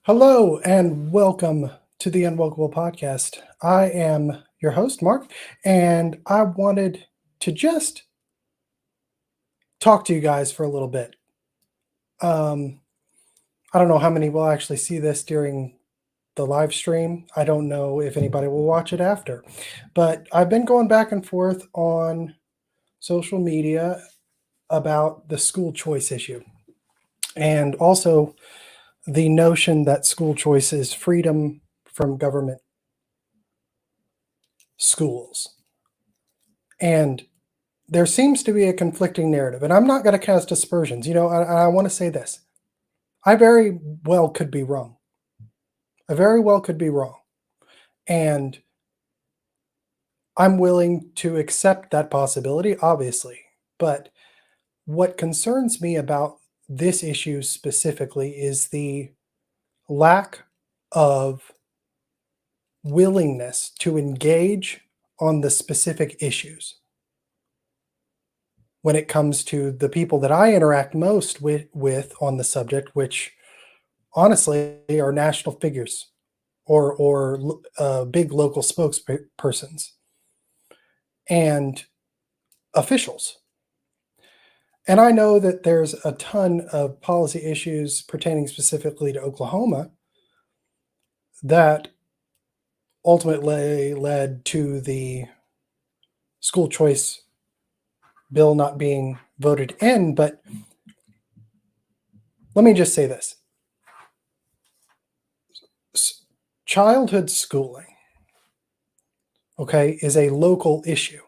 Hello and welcome to the Unwelcome Podcast. I am your host, Mark, and I wanted to just talk to you guys for a little bit. Um, I don't know how many will actually see this during the live stream. I don't know if anybody will watch it after, but I've been going back and forth on social media about the school choice issue and also the notion that school choice is freedom from government schools. And there seems to be a conflicting narrative, and I'm not going to cast aspersions. I want to say this. I very well could be wrong. I very well could be wrong. And I'm willing to accept that possibility, obviously. But what concerns me about this issue specifically is the lack of willingness to engage on the specific issues when it comes to the people that I interact most with on the subject, which honestly are national figures or big local spokespersons and officials. And I know that there's a ton of policy issues pertaining specifically to Oklahoma that ultimately led to the school choice bill not being voted in. But let me just say this. Childhood schooling, okay, is a local issue.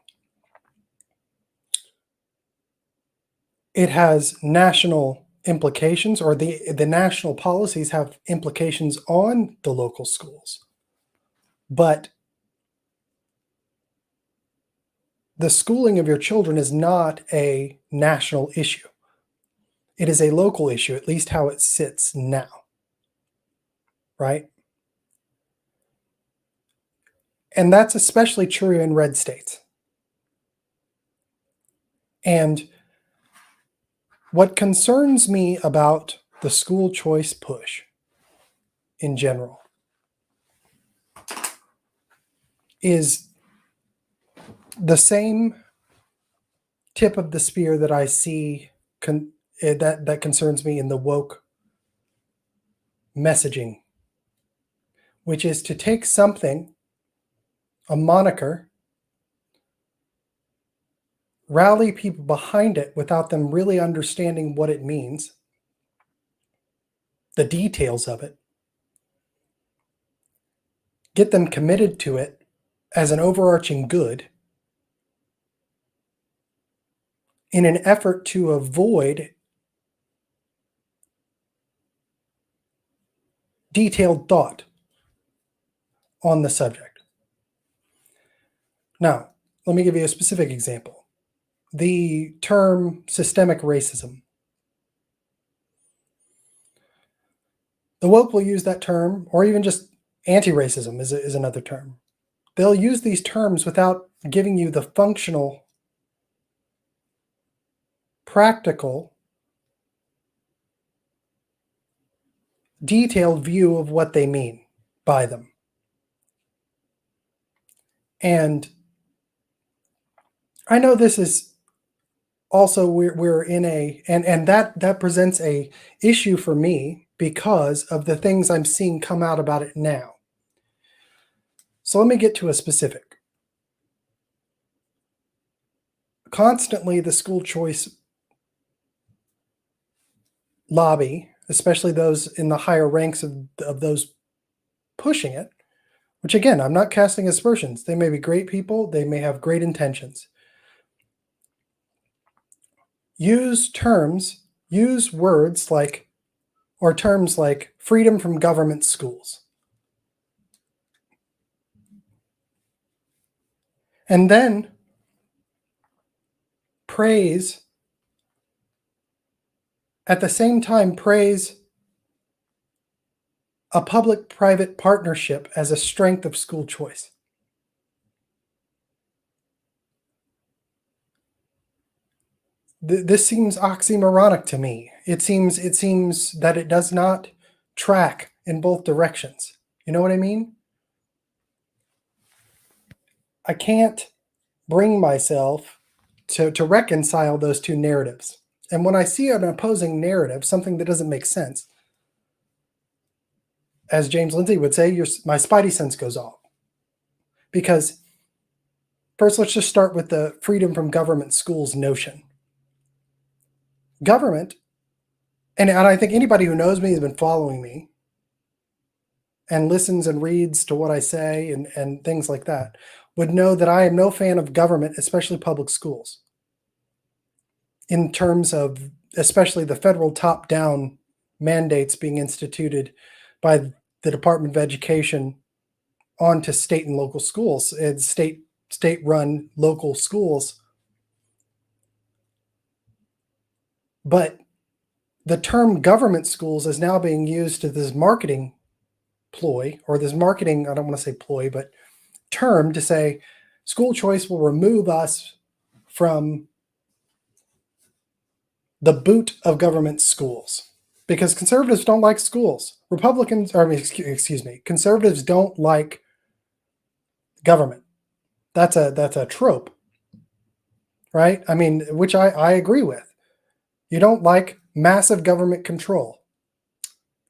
It has national implications, or the national policies have implications on the local schools. But the schooling of your children is not a national issue. It is a local issue, at least how it sits now, right? And that's especially true in red states. And what concerns me about the school choice push in general is the same tip of the spear that I see that concerns me in the woke messaging, which is to take something, a moniker, rally people behind it without them really understanding what it means, the details of it, get them committed to it as an overarching good in an effort to avoid detailed thought on the subject. Now, let me give you a specific example. The term systemic racism. The woke will use that term, or even just anti-racism is another term. They'll use these terms without giving you the functional, practical, detailed view of what they mean by them. And I know this is also we're in a and that presents a issue for me because of the things I'm seeing come out about it now. So let me get to a specific. Constantly the school choice lobby, especially those in the higher ranks of those pushing it, which again, I'm not casting aspersions. They may be great people, they may have great intentions. Use words like, or terms like freedom from government schools. And then at the same time, praise a public-private partnership as a strength of school choice. This seems oxymoronic to me. It seems that it does not track in both directions. You know what I mean? I can't bring myself to reconcile those two narratives. And when I see an opposing narrative, something that doesn't make sense, as James Lindsay would say, my spidey sense goes off. Because first, let's just start with the freedom from government schools notion. Government, and I think anybody who knows me has been following me and listens and reads to what I say and things like that, would know that I am no fan of government, especially public schools, in terms of especially the federal top-down mandates being instituted by the Department of Education onto state and local schools, and state-run local schools. But the term government schools is now being used as this marketing ploy, or this marketing, I don't want to say ploy, but term to say school choice will remove us from the boot of government schools, because conservatives don't like schools. Conservatives don't like government. That's a trope, right? I mean, which I agree with. You don't like massive government control.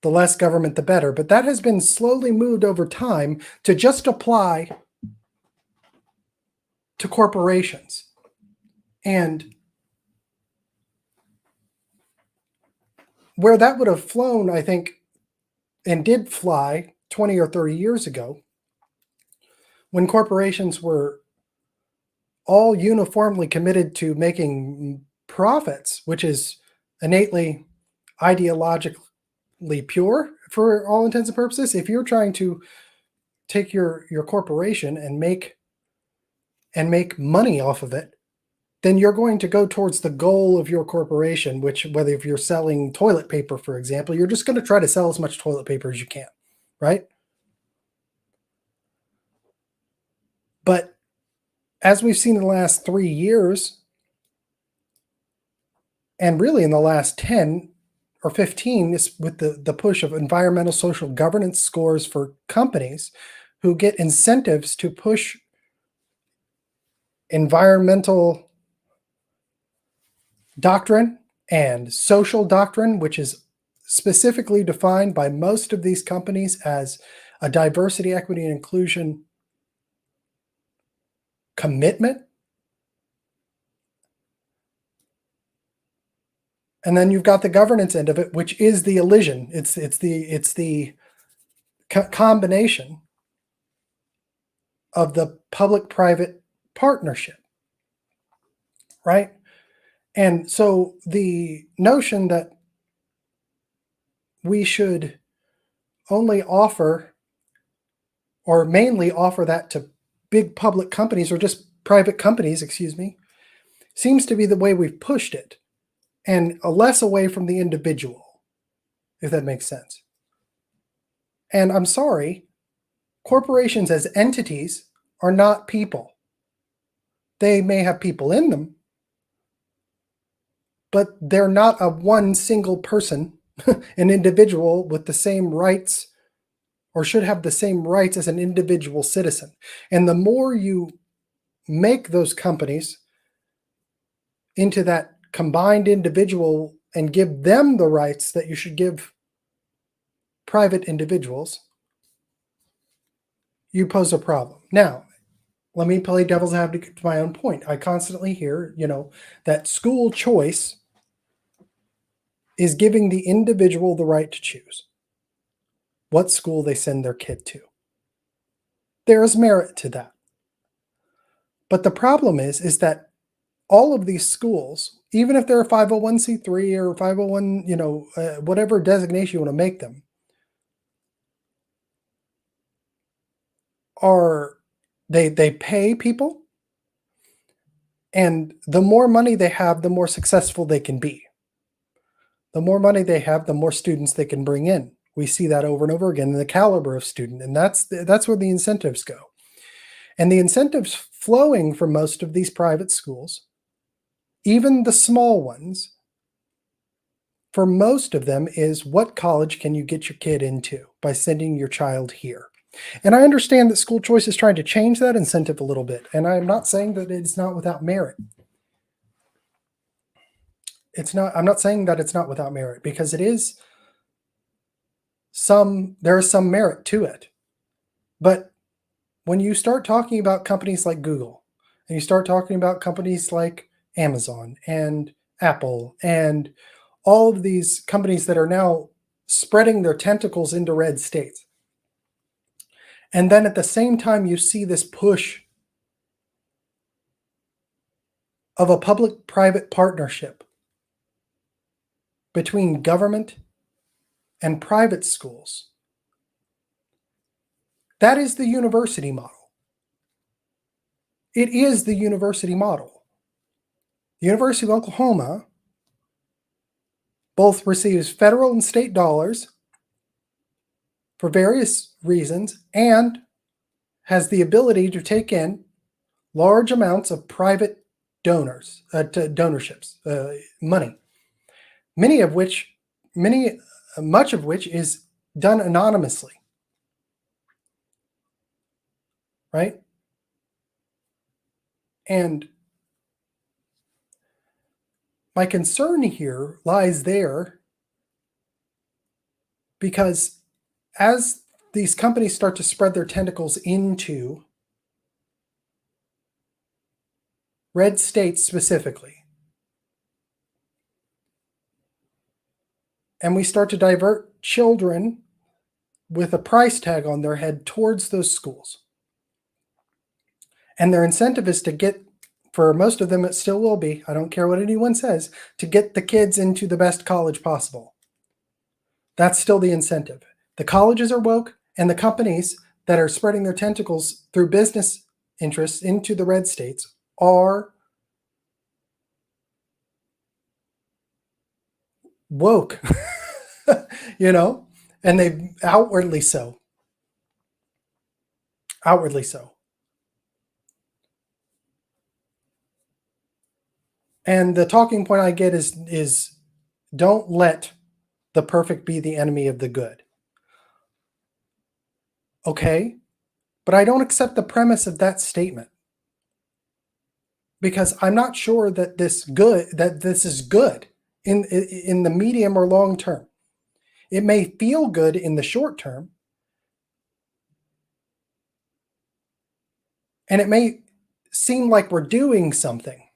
The less government, the better. But that has been slowly moved over time to just apply to corporations. And where that would have flown, I think, and did fly 20 or 30 years ago, when corporations were all uniformly committed to making profits, which is innately ideologically pure for all intents and purposes. If you're trying to take your corporation and make money off of it, then you're going to go towards the goal of your corporation, which, whether if you're selling toilet paper, for example, you're just going to try to sell as much toilet paper as you can, right? But as we've seen in the last 3 years, and really in the last 10 or 15, is with the push of environmental social governance scores for companies who get incentives to push environmental doctrine and social doctrine, which is specifically defined by most of these companies as a diversity, equity, and inclusion commitment. And then you've got the governance end of it, which is the elision. It's the combination of the public-private partnership, right? And so the notion that we should only offer, or mainly offer, that to big public companies, or just private companies, excuse me, seems to be the way we've pushed it, and less away from the individual, if that makes sense. And I'm sorry, corporations as entities are not people. They may have people in them, but they're not a one single person, an individual with the same rights, or should have the same rights as an individual citizen. And the more you make those companies into that combined individual and give them the rights that you should give private individuals, you pose a problem. Now, let me play devil's advocate to my own point. I constantly hear, that school choice is giving the individual the right to choose what school they send their kid to. There is merit to that. But the problem is that all of these schools, even if they're a 501c3 or 501, whatever designation you want to make them, they pay people, and the more money they have, the more successful they can be. The more money they have, the more students they can bring in. We see that over and over again in the caliber of student, and that's where the incentives go. And the incentives flowing from most of these private schools, even the small ones, for most of them is what college can you get your kid into by sending your child here? And I understand that school choice is trying to change that incentive a little bit. And I'm not saying that it's not without merit. I'm not saying that it's not without merit, because there is some merit to it. But when you start talking about companies like Google, and you start talking about companies like Amazon and Apple and all of these companies that are now spreading their tentacles into red states, and then at the same time you see this push of a public-private partnership between government and private schools, that is the university model. It is the university model. The University of Oklahoma both receives federal and state dollars for various reasons and has the ability to take in large amounts of private donorships, money, much of which is done anonymously, right? And my concern here lies there because as these companies start to spread their tentacles into red states specifically, and we start to divert children with a price tag on their head towards those schools, and their incentive is to get, for most of them it still will be, I don't care what anyone says, to get the kids into the best college possible. That's still the incentive. The colleges are woke, and the companies that are spreading their tentacles through business interests into the red states are woke, and they outwardly so. Outwardly so. And the talking point I get is don't let the perfect be the enemy of the good. Okay, but I don't accept the premise of that statement, because I'm not sure that this is good in the medium or long term. It may feel good in the short term, and it may seem like we're doing something.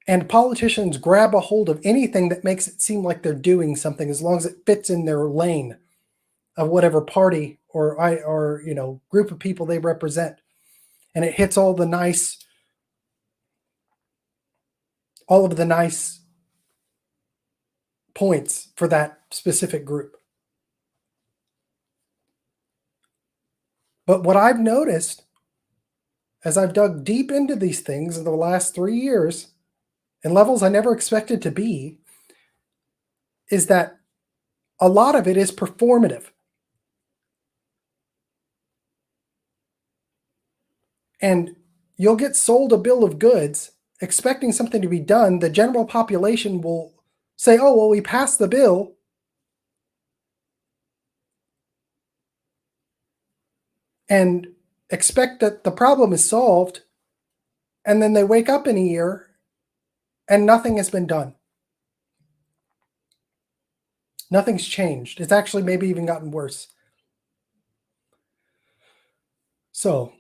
And politicians grab a hold of anything that makes it seem like they're doing something, as long as it fits in their lane of whatever party or group of people they represent, and it hits all of the nice points for that specific group. But what I've noticed as I've dug deep into these things in the last 3 years, in levels I never expected to be, is that a lot of it is performative. And you'll get sold a bill of goods expecting something to be done. The general population will say, oh, well, we passed the bill, and expect that the problem is solved. And then they wake up in a year and nothing has been done. Nothing's changed. It's actually maybe even gotten worse. So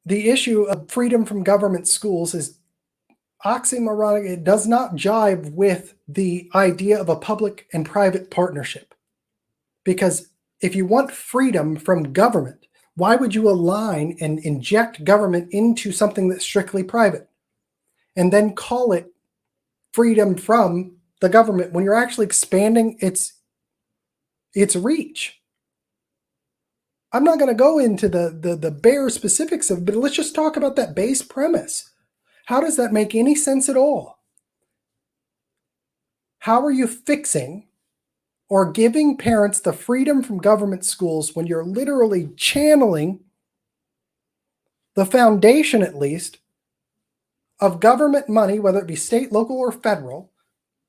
the issue of freedom from government schools is oxymoronic. It does not jive with the idea of a public and private partnership. Because if you want freedom from government, why would you align and inject government into something that's strictly private and then call it freedom from the government when you're actually expanding its reach? I'm not going to go into the bare specifics of it, but let's just talk about that base premise. How does that make any sense at all? How are you fixing or giving parents the freedom from government schools when you're literally channeling the foundation, at least, of government money, whether it be state, local, or federal,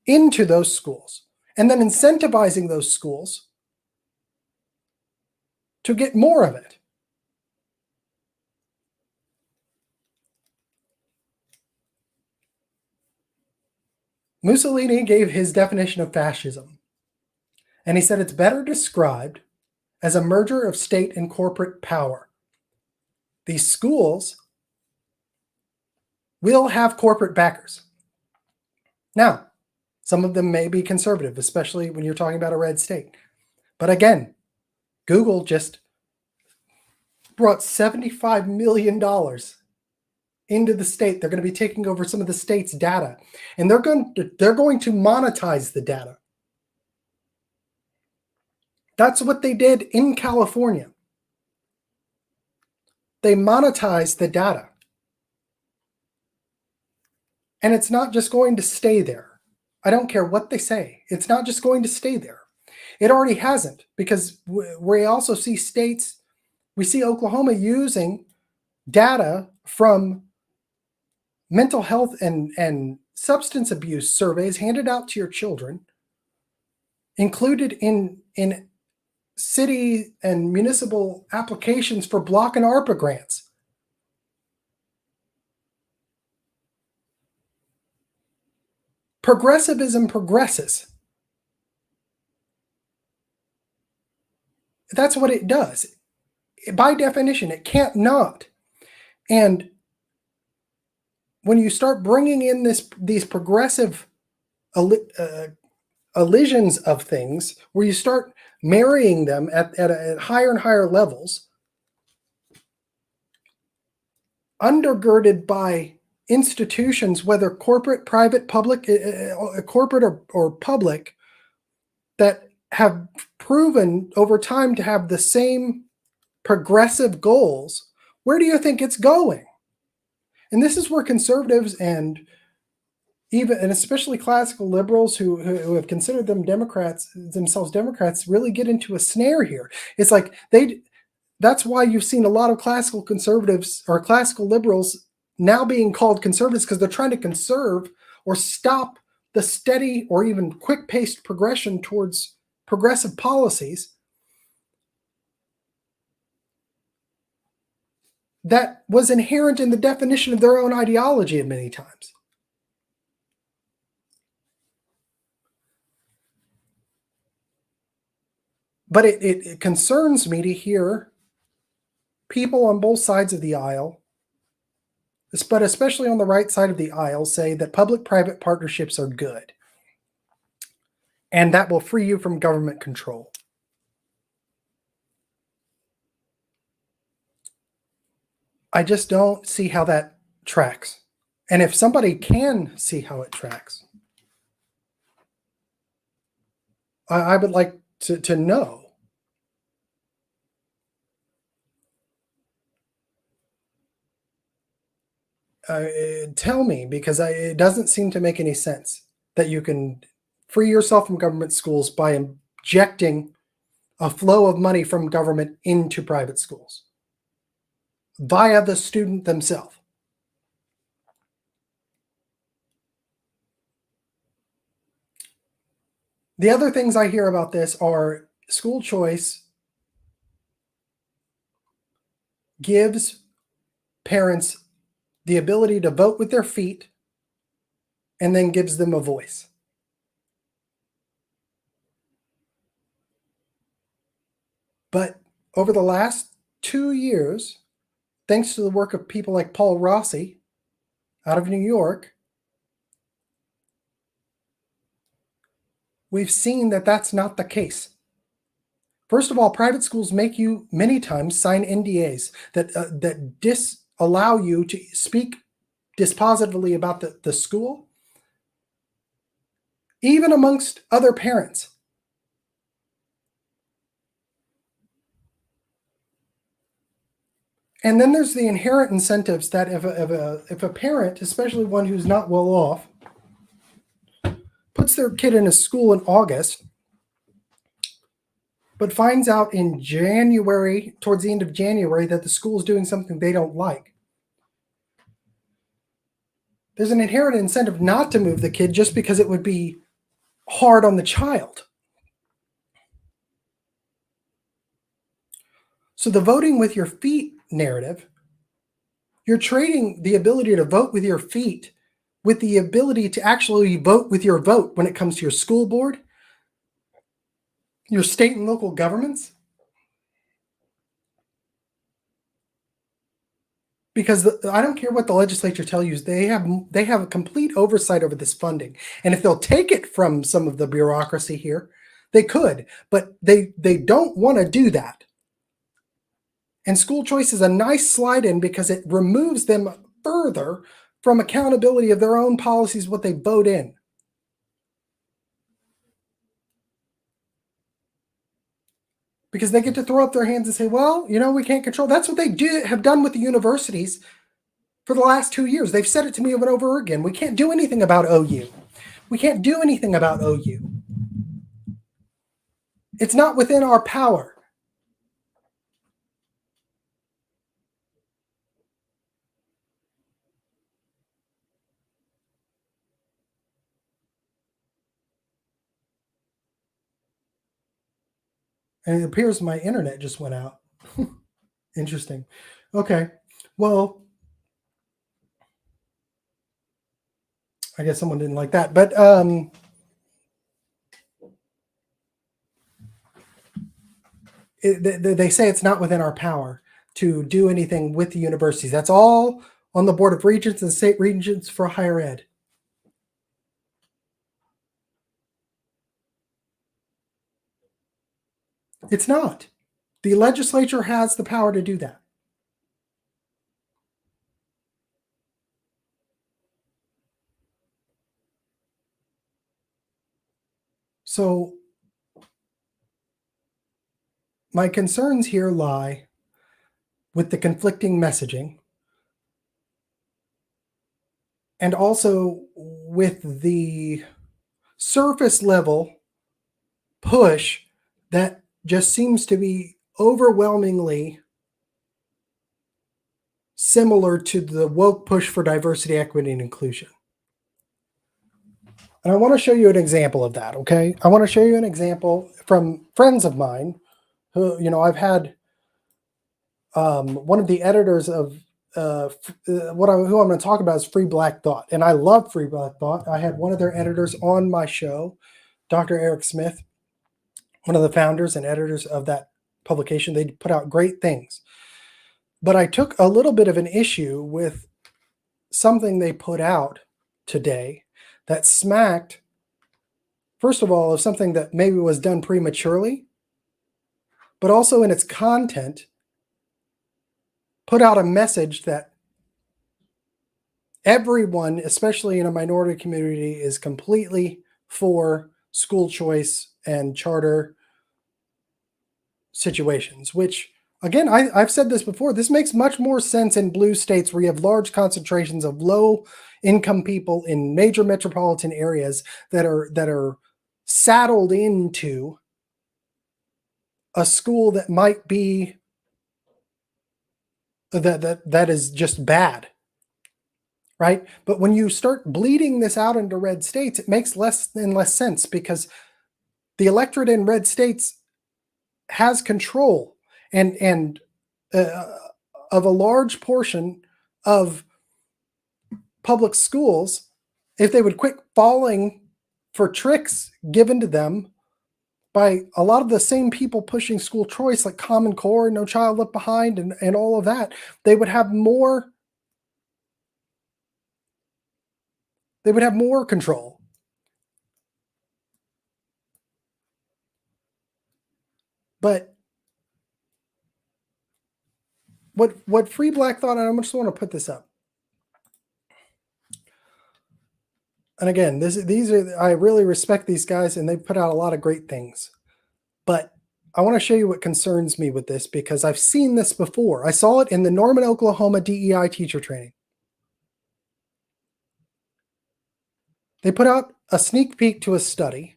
into those schools and then incentivizing those schools to get more of it. Mussolini gave his definition of fascism, and he said it's better described as a merger of state and corporate power. These schools will have corporate backers. Now, some of them may be conservative, especially when you're talking about a red state. But again, Google just brought $75 million into the state. They're going to be taking over some of the state's data, and they're going to monetize the data. That's what they did in California. They monetized the data. And it's not just going to stay there. I don't care what they say. It's not just going to stay there. It already hasn't, because we also see states, we see Oklahoma using data from mental health and substance abuse surveys handed out to your children, included in city and municipal applications for block and ARPA grants. Progressivism progresses. That's what it does. By definition, it can't not. And when you start bringing in these progressive elisions of things, where you start marrying them at higher and higher levels, undergirded by institutions, whether corporate, private, public, corporate or public, that have proven over time to have the same progressive goals, where do you think it's going? And this is where conservatives and especially classical liberals who have considered themselves Democrats really get into a snare here. It's like that's why you've seen a lot of classical conservatives or classical liberals now being called conservatives, because they're trying to conserve or stop the steady or even quick-paced progression towards progressive policies that was inherent in the definition of their own ideology many times. But it concerns me to hear people on both sides of the aisle, but especially on the right side of the aisle, say that public-private partnerships are good, and that will free you from government control. I just don't see how that tracks. And if somebody can see how it tracks, I would like to know. Tell me, because it doesn't seem to make any sense that you can free yourself from government schools by injecting a flow of money from government into private schools via the student themselves. The other things I hear about this are school choice gives parents the ability to vote with their feet and then gives them a voice. But over the last 2 years, thanks to the work of people like Paul Rossi out of New York, we've seen that that's not the case. First of all, private schools make you many times sign NDAs that disallow you to speak dispositively about the school, even amongst other parents. And then there's the inherent incentives that if a parent, especially one who's not well off, puts their kid in a school in August, but finds out in January, towards the end of January, that the school is doing something they don't like, there's an inherent incentive not to move the kid just because it would be hard on the child. So the voting with your feet narrative, you're trading the ability to vote with your feet with the ability to actually vote with your vote when it comes to your school board, your state and local governments. Because I don't care what the legislature tells you, they have a complete oversight over this funding. And if they'll take it from some of the bureaucracy here, they could, but they don't want to do that. And school choice is a nice slide in because it removes them further from accountability of their own policies, what they vote in. Because they get to throw up their hands and say, well, we can't control. That's what they have done with the universities for the last 2 years. They've said it to me over and over again. We can't do anything about OU. We can't do anything about OU. It's not within our power. And it appears my internet just went out. Interesting. Okay. Well, I guess someone didn't like that. But they say it's not within our power to do anything with the universities. That's all on the Board of Regents and State Regents for Higher Ed. It's not. The legislature has the power to do that. So my concerns here lie with the conflicting messaging and also with the surface level push that just seems to be overwhelmingly similar to the woke push for diversity, equity, and inclusion. And I want to show you an example of that, okay? I want to show you an example from friends of mine who, I've had one of the editors of who I'm going to talk about is Free Black Thought. And I love Free Black Thought. I had one of their editors on my show, Dr. Eric Smith, one of the founders and editors of that publication. They put out great things. But I took a little bit of an issue with something they put out today that smacked, first of all, of something that maybe was done prematurely, but also in its content, put out a message that everyone, especially in a minority community, is completely for school choice and charter situations, which, again, I've said this before, this makes much more sense in blue states where you have large concentrations of low income people in major metropolitan areas that are saddled into a school that might be that is just bad, right? But when you start bleeding this out into red states, it makes less and less sense because the electorate in red states has control and of a large portion of public schools. If they would quit falling for tricks given to them by a lot of the same people pushing school choice, like Common Core, No Child Left Behind, and all of that, they would have more control. But what Free Black Thought, and I just want to put this up. And again, these are, I really respect these guys and they've put out a lot of great things. But I want to show you what concerns me with this because I've seen this before. I saw it in the Norman, Oklahoma DEI teacher training. They put out a sneak peek to a study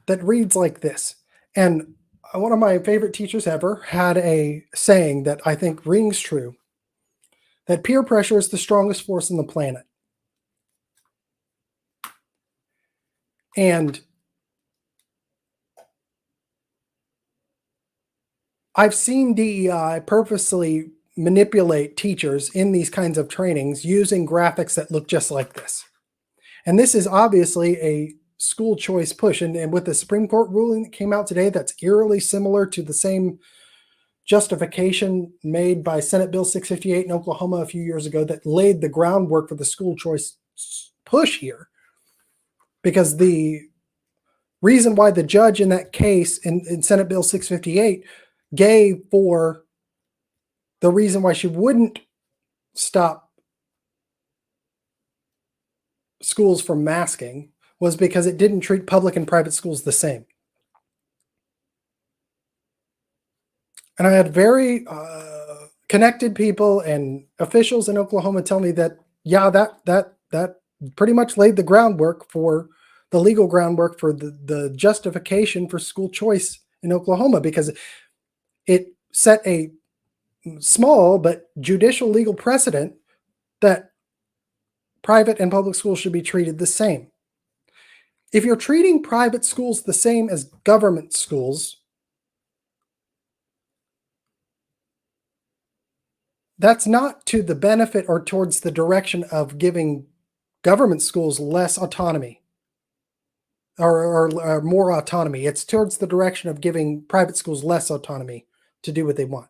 that reads like this. And one of my favorite teachers ever had a saying that I think rings true, that peer pressure is the strongest force on the planet. And I've seen DEI purposely manipulate teachers in these kinds of trainings using graphics that look just like this. And this is obviously a school choice push. And with the Supreme Court ruling that came out today, that's eerily similar to the same justification made by Senate Bill 658 in Oklahoma a few years ago that laid the groundwork for the school choice push here. Because the reason why the judge in that case in Senate Bill 658 gave for the reason why she wouldn't stop schools from masking was because it didn't treat public and private schools the same. And I had very connected people and officials in Oklahoma tell me that, yeah, that pretty much laid the groundwork for the legal groundwork for the justification for school choice in Oklahoma, because it set a small but judicial legal precedent that private and public schools should be treated the same. If you're treating private schools the same as government schools, that's not to the benefit or towards the direction of giving government schools less autonomy or more autonomy. It's towards the direction of giving private schools less autonomy to do what they want.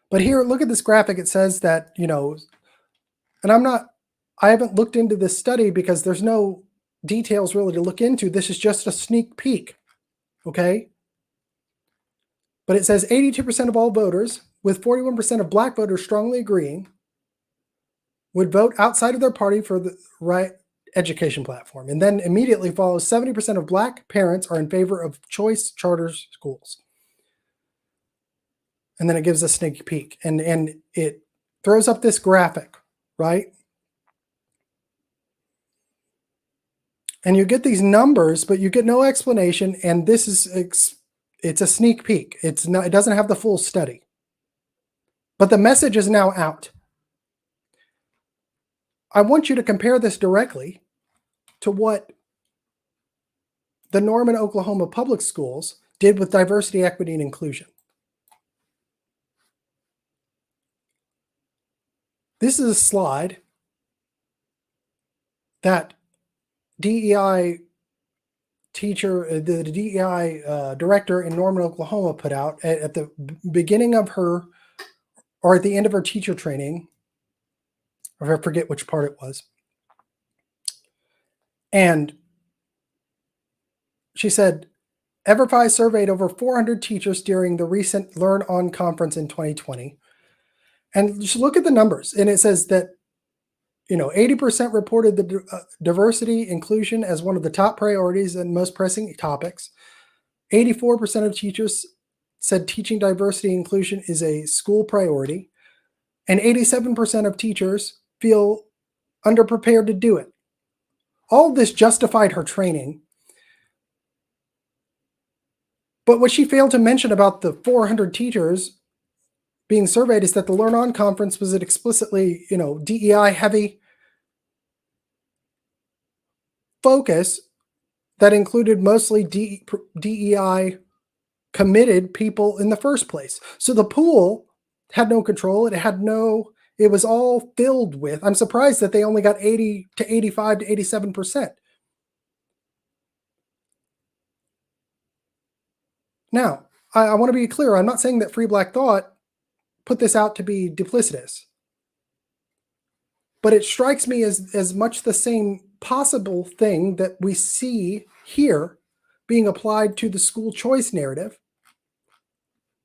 But here, look at this graphic. It says that, and I haven't looked into this study because there's no details really to look into. This is just a sneak peek, okay? But it says 82% of all voters, with 41% of black voters strongly agreeing, would vote outside of their party for the right education platform. And then immediately follows 70% of black parents are in favor of choice charter schools. And then it gives a sneak peek. And it throws up this graphic, right? And you get these numbers, but you get no explanation. And this is, it's a sneak peek. It doesn't have the full study. But the message is now out. I want you to compare this directly to what the Norman, Oklahoma public schools did with diversity, equity, and inclusion. This is a slide that DEI teacher, the DEI director in Norman, Oklahoma put out at the beginning of her, or at the end of her teacher training, or I forget which part it was. And she said, EverFi surveyed over 400 teachers during the recent Learn On conference in 2020. And just look at the numbers. And it says that, 80% reported the diversity inclusion as one of the top priorities and most pressing topics. 84% of teachers said teaching diversity inclusion is a school priority. And 87% of teachers feel underprepared to do it. All of this justified her training. But what she failed to mention about the 400 teachers being surveyed is that the Learn On conference was an explicitly, DEI heavy focus that included mostly DEI committed people in the first place. So the pool had no control. It was all filled with, I'm surprised that they only got 80 to 85 to 87%. Now, I want to be clear. I'm not saying that Free Black Thought put this out to be duplicitous. But it strikes me as much the same possible thing that we see here being applied to the school choice narrative,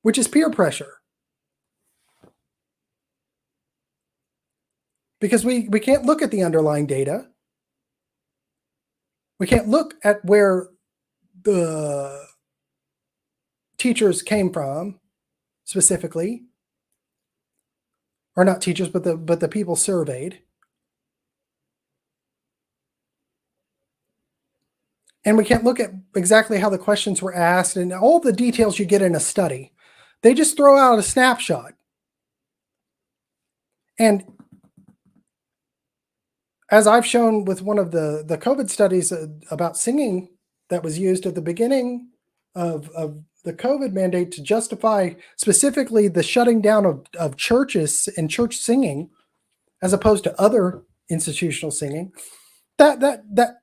which is peer pressure. Because we can't look at the underlying data. We can't look at where the teachers came from specifically, or not teachers, but the people surveyed. And we can't look at exactly how the questions were asked and all the details you get in a study. They just throw out a snapshot. And as I've shown with one of the COVID studies about singing that was used at the beginning of the COVID mandate to justify specifically the shutting down of churches and church singing as opposed to other institutional singing, that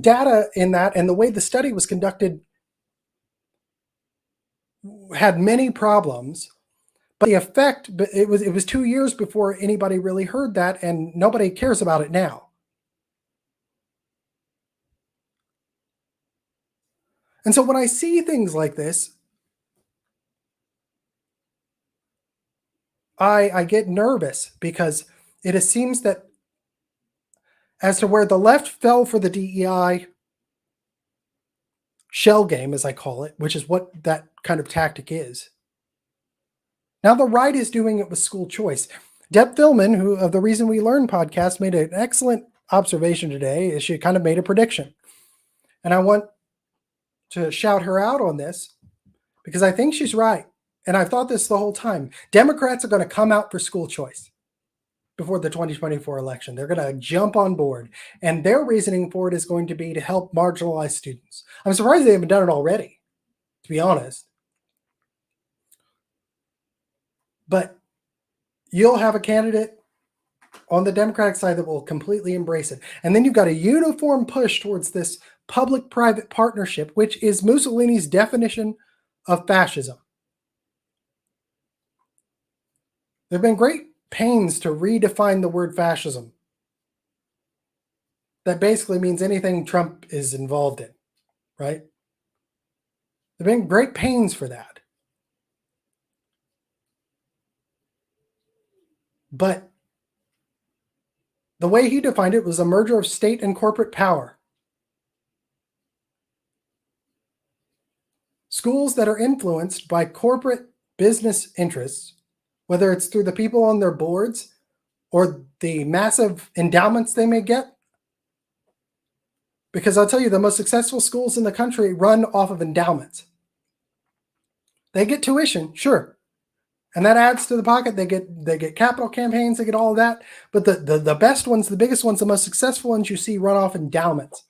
data in that and the way the study was conducted had many problems. But the effect, but it was 2 years before anybody really heard that, and nobody cares about it now. And so when I see things like this, I get nervous because it seems that as to where the left fell for the DEI shell game, as I call it, which is what that kind of tactic is. Now the right is doing it with school choice. Deb Philman, who of the Reason We Learn podcast, made an excellent observation today. She kind of made a prediction. And I want to shout her out on this because I think she's right. And I've thought this the whole time. Democrats are going to come out for school choice before the 2024 election. They're going to jump on board. And their reasoning for it is going to be to help marginalized students. I'm surprised they haven't done it already, to be honest. But you'll have a candidate on the Democratic side that will completely embrace it. And then you've got a uniform push towards this public-private partnership, which is Mussolini's definition of fascism. There have been great pains to redefine the word fascism. That basically means anything Trump is involved in, right? There have been great pains for that. But the way he defined it was a merger of state and corporate power. Schools that are influenced by corporate business interests, whether it's through the people on their boards or the massive endowments they may get. Because I'll tell you, the most successful schools in the country run off of endowments. They get tuition, sure. And that adds to the pocket. They get capital campaigns, they get all of that. But the best ones, the biggest ones, the most successful ones you see run off endowments.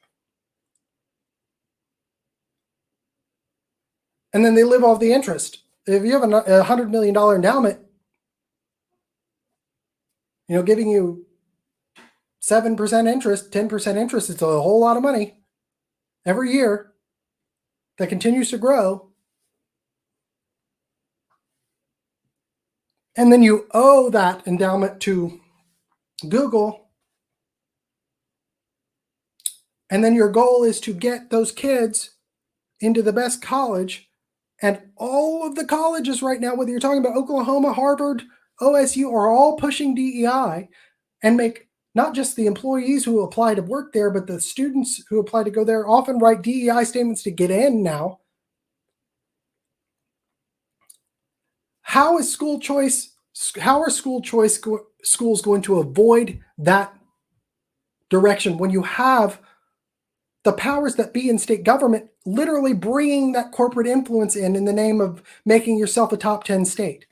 And then they live off the interest. If you have a $100 million endowment, giving you 7% interest, 10% interest, it's a whole lot of money every year that continues to grow. And then you owe that endowment to Google. And then your goal is to get those kids into the best college. And all of the colleges right now, whether you're talking about Oklahoma, Harvard, OSU, are all pushing DEI and make not just the employees who apply to work there, but the students who apply to go there often write DEI statements to get in now. How are school choice schools going to avoid that direction when you have the powers that be in state government literally bringing that corporate influence in the name of making yourself a top 10 state?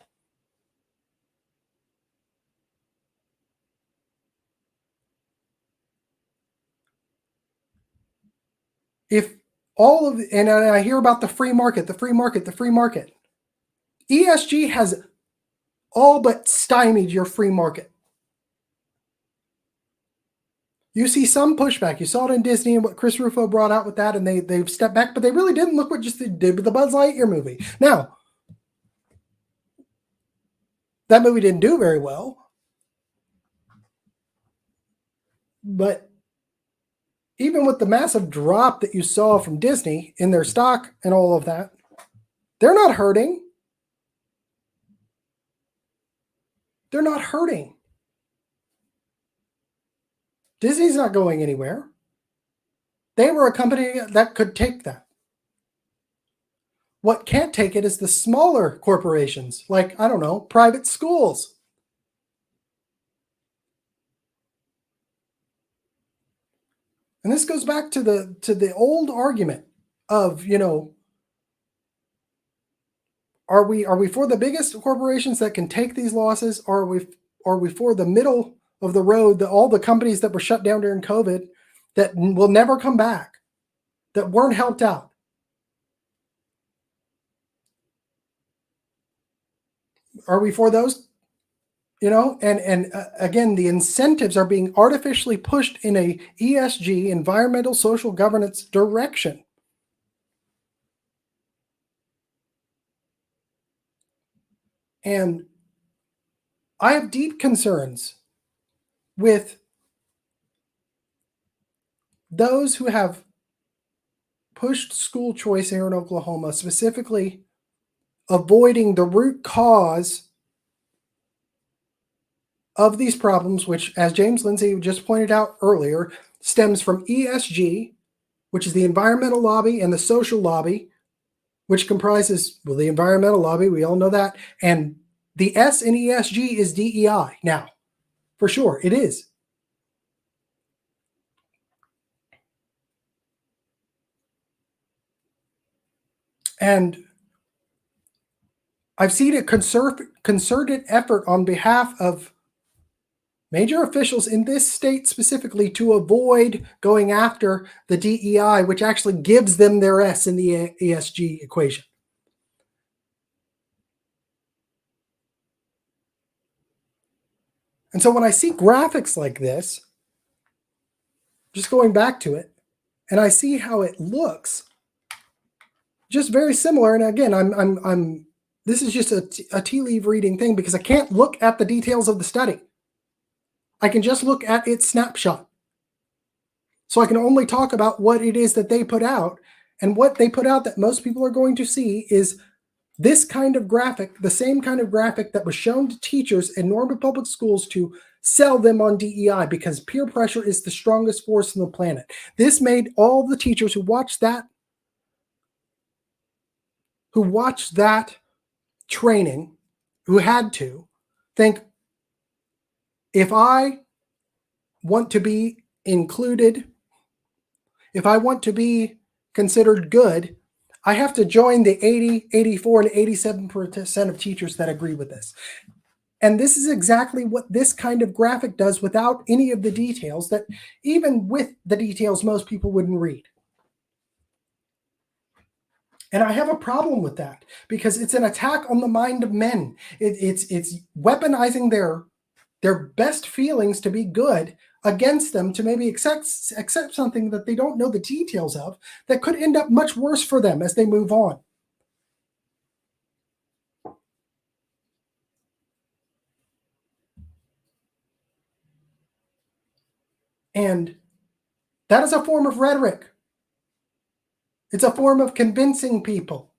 If all of, and I hear about the free market, ESG has all but stymied your free market. You see some pushback. You saw it in Disney and what Chris Rufo brought out with that, and they've stepped back, but they really didn't. Look what just they did with the Buzz Lightyear movie. Now, that movie didn't do very well, but even with the massive drop that you saw from Disney in their stock and all of that, they're not hurting. They're not hurting. Disney's not going anywhere. They were a company that could take that. What can't take it is the smaller corporations, like, I don't know, private schools. And this goes back to the old argument of, are we for the biggest corporations that can take these losses, or are we for the middle of the road, all the companies that were shut down during COVID that will never come back, that weren't helped out. Are we for those? And again, the incentives are being artificially pushed in a ESG, environmental social governance direction. And I have deep concerns with those who have pushed school choice here in Oklahoma, specifically avoiding the root cause of these problems, which, as James Lindsay just pointed out earlier, stems from ESG, which is the environmental lobby, and the social lobby, which comprises, well, the environmental lobby, we all know that, and the S in ESG is DEI now, for sure, it is. And I've seen a concerted effort on behalf of major officials in this state specifically to avoid going after the DEI, which actually gives them their S in the ESG equation. And so when I see graphics like this, just going back to it, and I see how it looks, just very similar. And again, I'm this is just a tea leaf reading thing because I can't look at the details of the study. I can just look at its snapshot. So I can only talk about what it is that they put out. And what they put out that most people are going to see is this kind of graphic, the same kind of graphic that was shown to teachers in Norman Public Schools to sell them on DEI because peer pressure is the strongest force on the planet. This made all the teachers who watched that training, who had to, think, if I want to be included, if I want to be considered good, I have to join the 80, 84, and 87% of teachers that agree with this. And this is exactly what this kind of graphic does without any of the details that, even with the details, most people wouldn't read. And I have a problem with that because it's an attack on the mind of men. It's weaponizing their best feelings to be good against them to maybe accept something that they don't know the details of that could end up much worse for them as they move on. And that is a form of rhetoric. It's a form of convincing people.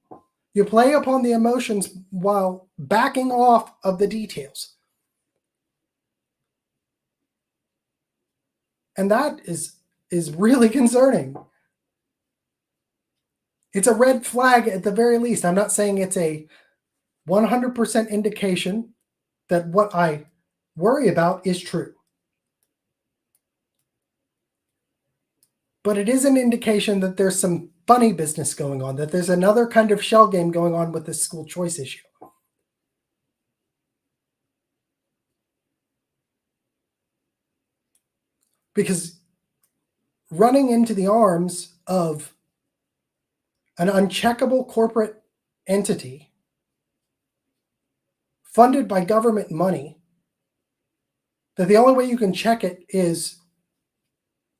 You play upon the emotions while backing off of the details. And that is really concerning. It's a red flag at the very least. I'm not saying it's a 100% indication that what I worry about is true. But it is an indication that there's some funny business going on, that there's another kind of shell game going on with this school choice issue. Because running into the arms of an uncheckable corporate entity funded by government money, that the only way you can check it is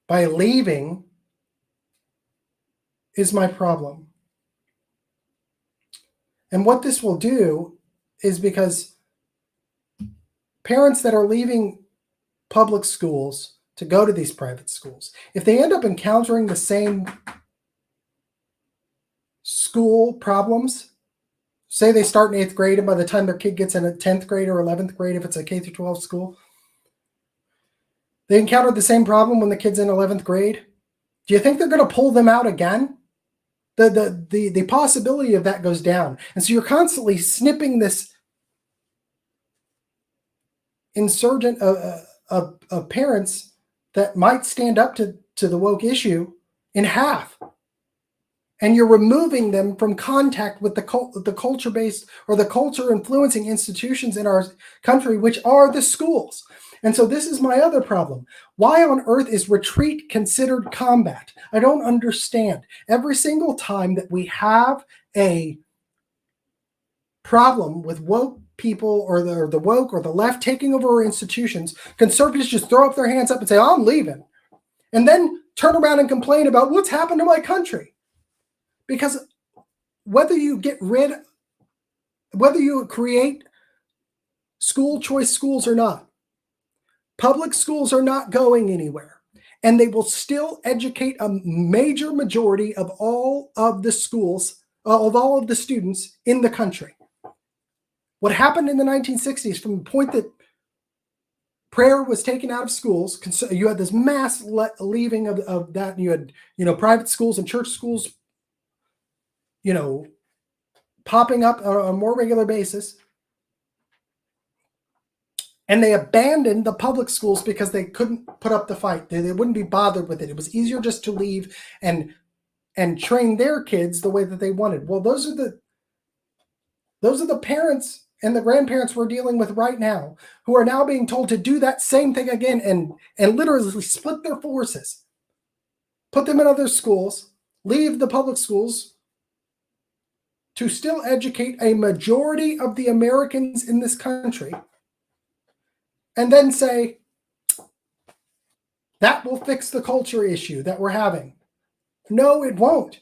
by leaving, is my problem. And what this will do is, because parents that are leaving public schools to go to these private schools, if they end up encountering the same school problems, say they start in 8th grade and by the time their kid gets in a 10th grade or 11th grade, if it's a K through 12 school, they encountered the same problem when the kid's in 11th grade. Do you think they're going to pull them out again? The possibility of that goes down. And so you're constantly snipping this insurgent of parents that might stand up to the woke issue in half. and you're removing them from contact with the culture-based or the culture-influencing institutions in our country, which are the schools. And so this is my other problem. Why on earth is retreat considered combat? I don't understand. Every single time that we have a problem with woke people or the woke or the left taking over our institutions, conservatives just throw up their hands up and say, I'm leaving. And then turn around and complain about what's happened to my country. Because whether you create school choice schools or not, public schools are not going anywhere. And they will still educate a major majority of all of the schools, of all of the students in the country. What happened in the 1960s, from the point that prayer was taken out of schools, you had this mass leaving of that. And you had, private schools and church schools, popping up on a more regular basis. And they abandoned the public schools because they couldn't put up the fight. They wouldn't be bothered with it. It was easier just to leave and train their kids the way that they wanted. Well, those are the parents and the grandparents we're dealing with right now, who are now being told to do that same thing again and literally split their forces, put them in other schools, leave the public schools to still educate a majority of the Americans in this country, and then say, that will fix the culture issue that we're having. No, it won't,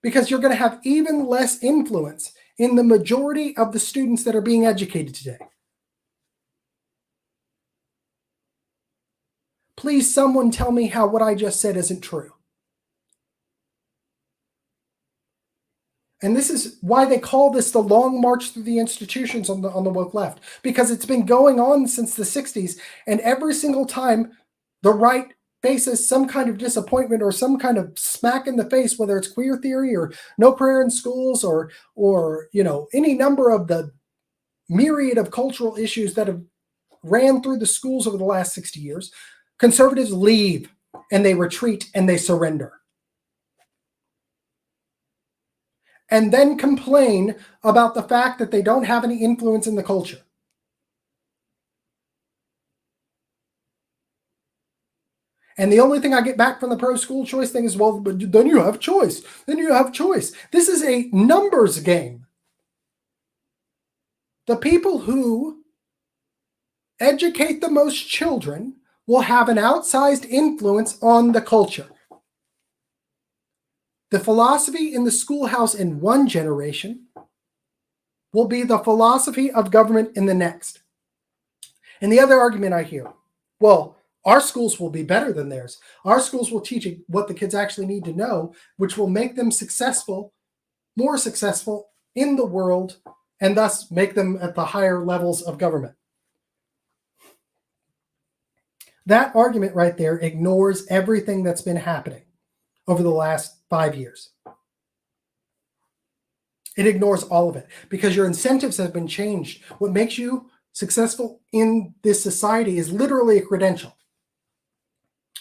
because you're going to have even less influence in the majority of the students that are being educated today. Please, someone tell me how what I just said isn't true. And this is why they call this the long march through the institutions on the woke left, because it's been going on since the 60s, and every single time the right faces some kind of disappointment or some kind of smack in the face, whether it's queer theory or no prayer in schools or any number of the myriad of cultural issues that have ran through the schools over the last 60 years, conservatives leave and they retreat and they surrender. And then complain about the fact that they don't have any influence in the culture. And the only thing I get back from the pro-school choice thing is, well, but then you have choice. Then you have choice. This is a numbers game. The people who educate the most children will have an outsized influence on the culture. The philosophy in the schoolhouse in one generation will be the philosophy of government in the next. And the other argument I hear, well, our schools will be better than theirs. Our schools will teach what the kids actually need to know, which will make them successful, more successful in the world, and thus make them at the higher levels of government. That argument right there ignores everything that's been happening over the last 5 years. It ignores all of it because your incentives have been changed. What makes you successful in this society is literally a credential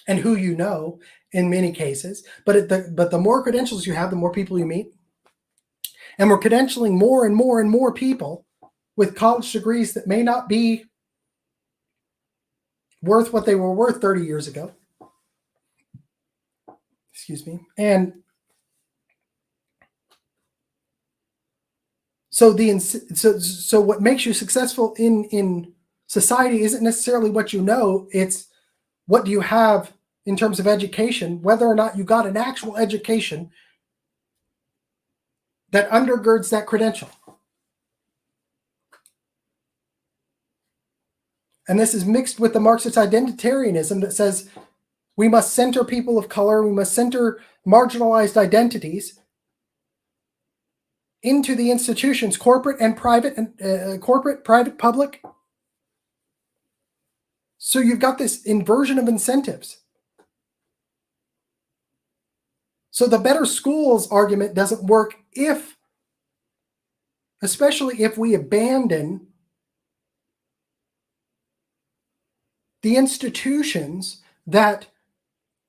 and who you know in many cases. But the more credentials you have, the more people you meet. And we're credentialing more and more and more people with college degrees that may not be worth what they were worth 30 years ago. Excuse me. And so so what makes you successful in society isn't necessarily what you know, it's what do you have in terms of education, whether or not you got an actual education that undergirds that credential. And this is mixed with the Marxist identitarianism that says we must center people of color, we must center marginalized identities into the institutions, corporate and private, corporate, private, public. So you've got this inversion of incentives. So the better schools argument doesn't work especially if we abandon the institutions that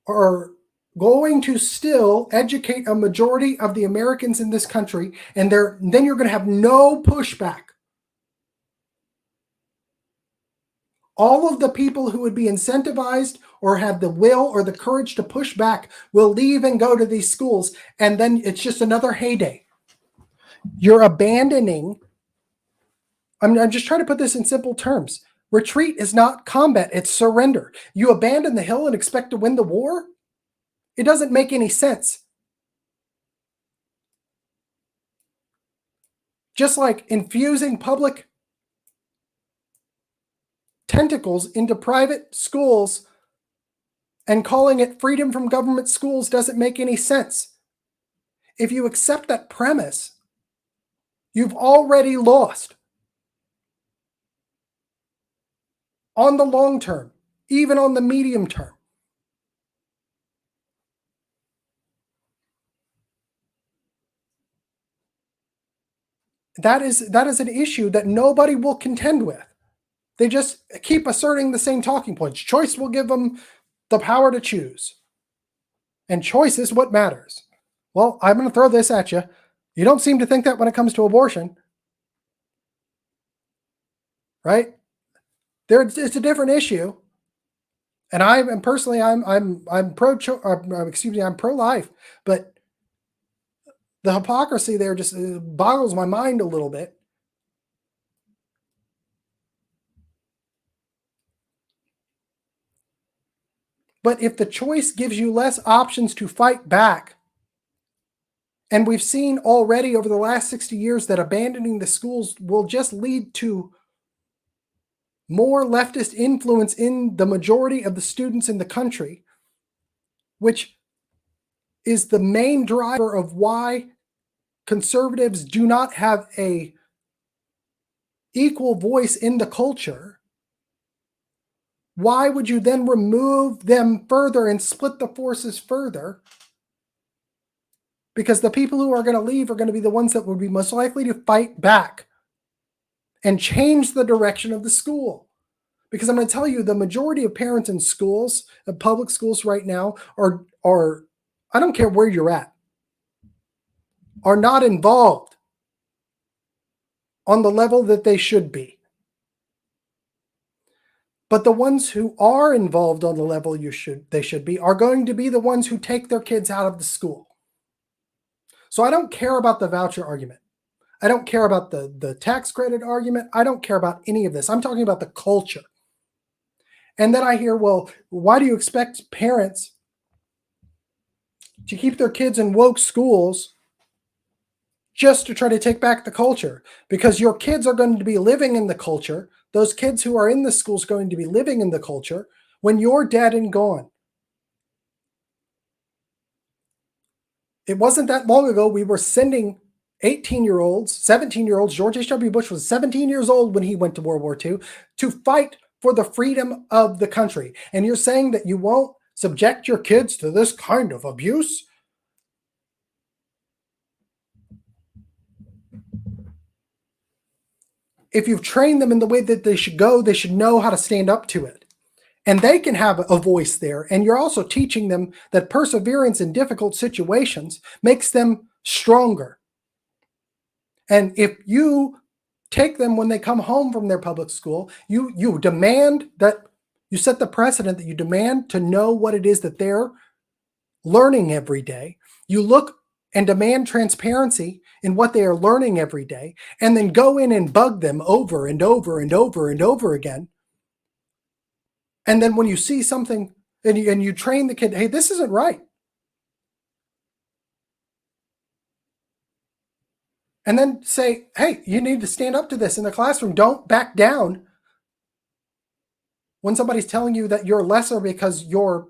are going to still educate a majority of the Americans in this country, and then you're going to have no pushback. All of the people who would be incentivized or have the will or the courage to push back will leave and go to these schools, and then it's just another heyday. You're abandoning. I'm just trying to put this in simple terms. Retreat is not combat, it's surrender. You abandon the hill and expect to win the war? It doesn't make any sense. Just like infusing public tentacles into private schools and calling it freedom from government schools doesn't make any sense. If you accept that premise, you've already lost. On the long term, even on the medium term. That is an issue that nobody will contend with. They just keep asserting the same talking points. Choice will give them the power to choose. And choice is what matters. Well, I'm going to throw this at you. You don't seem to think that when it comes to abortion. Right? It's a different issue. And I'm personally I'm pro-life, but the hypocrisy there just boggles my mind a little bit. But if the choice gives you less options to fight back, and we've seen already over the last 60 years that abandoning the schools will just lead to more leftist influence in the majority of the students in the country, which is the main driver of why conservatives do not have a equal voice in the culture. Why would you then remove them further and split the forces further? Because the people who are going to leave are going to be the ones that would be most likely to fight back and change the direction of the school. Because I'm going to tell you, the majority of parents in schools, public schools right now, are I don't care where you're at, are not involved on the level that they should be. But the ones who are involved on the level they should be are going to be the ones who take their kids out of the school. So I don't care about the voucher argument. I don't care about the tax credit argument. I don't care about any of this. I'm talking about the culture. And then I hear, well, why do you expect parents to keep their kids in woke schools just to try to take back the culture? Because your kids are going to be living in the culture. Those kids who are in the schools are going to be living in the culture when you're dead and gone. It wasn't that long ago we were sending 18-year-olds, 17-year-olds. George H.W. Bush was 17 years old when he went to World War II to fight for the freedom of the country. And you're saying that you won't subject your kids to this kind of abuse? If you've trained them in the way that they should go, they should know how to stand up to it. And they can have a voice there. And you're also teaching them that perseverance in difficult situations makes them stronger. And if you take them when they come home from their public school, you demand that you set the precedent that you demand to know what it is that they're learning every day. You look and demand transparency in what they are learning every day, and then go in and bug them over and over and over and over again. And then when you see something and you train the kid, hey, this isn't right. And then say, hey, you need to stand up to this in the classroom. Don't back down when somebody's telling you that you're lesser because your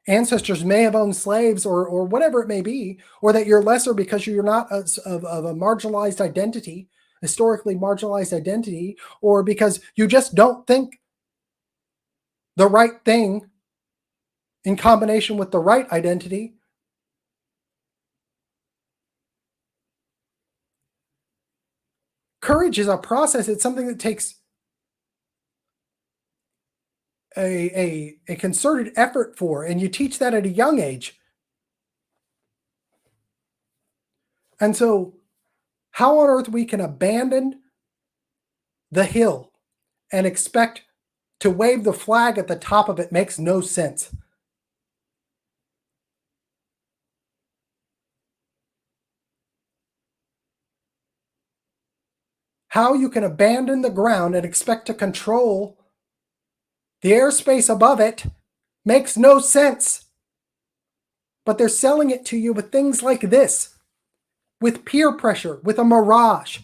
ancestors may have owned slaves or whatever it may be, or that you're lesser because you're not of a marginalized identity, historically marginalized identity, or because you just don't think the right thing in combination with the right identity. Courage is a process. It's something that takes a concerted effort for, and you teach that at a young age. And so, how on earth we can abandon the hill and expect to wave the flag at the top of it makes no sense. How you can abandon the ground and expect to control the airspace above it makes no sense. But they're selling it to you with things like this, with peer pressure, with a mirage.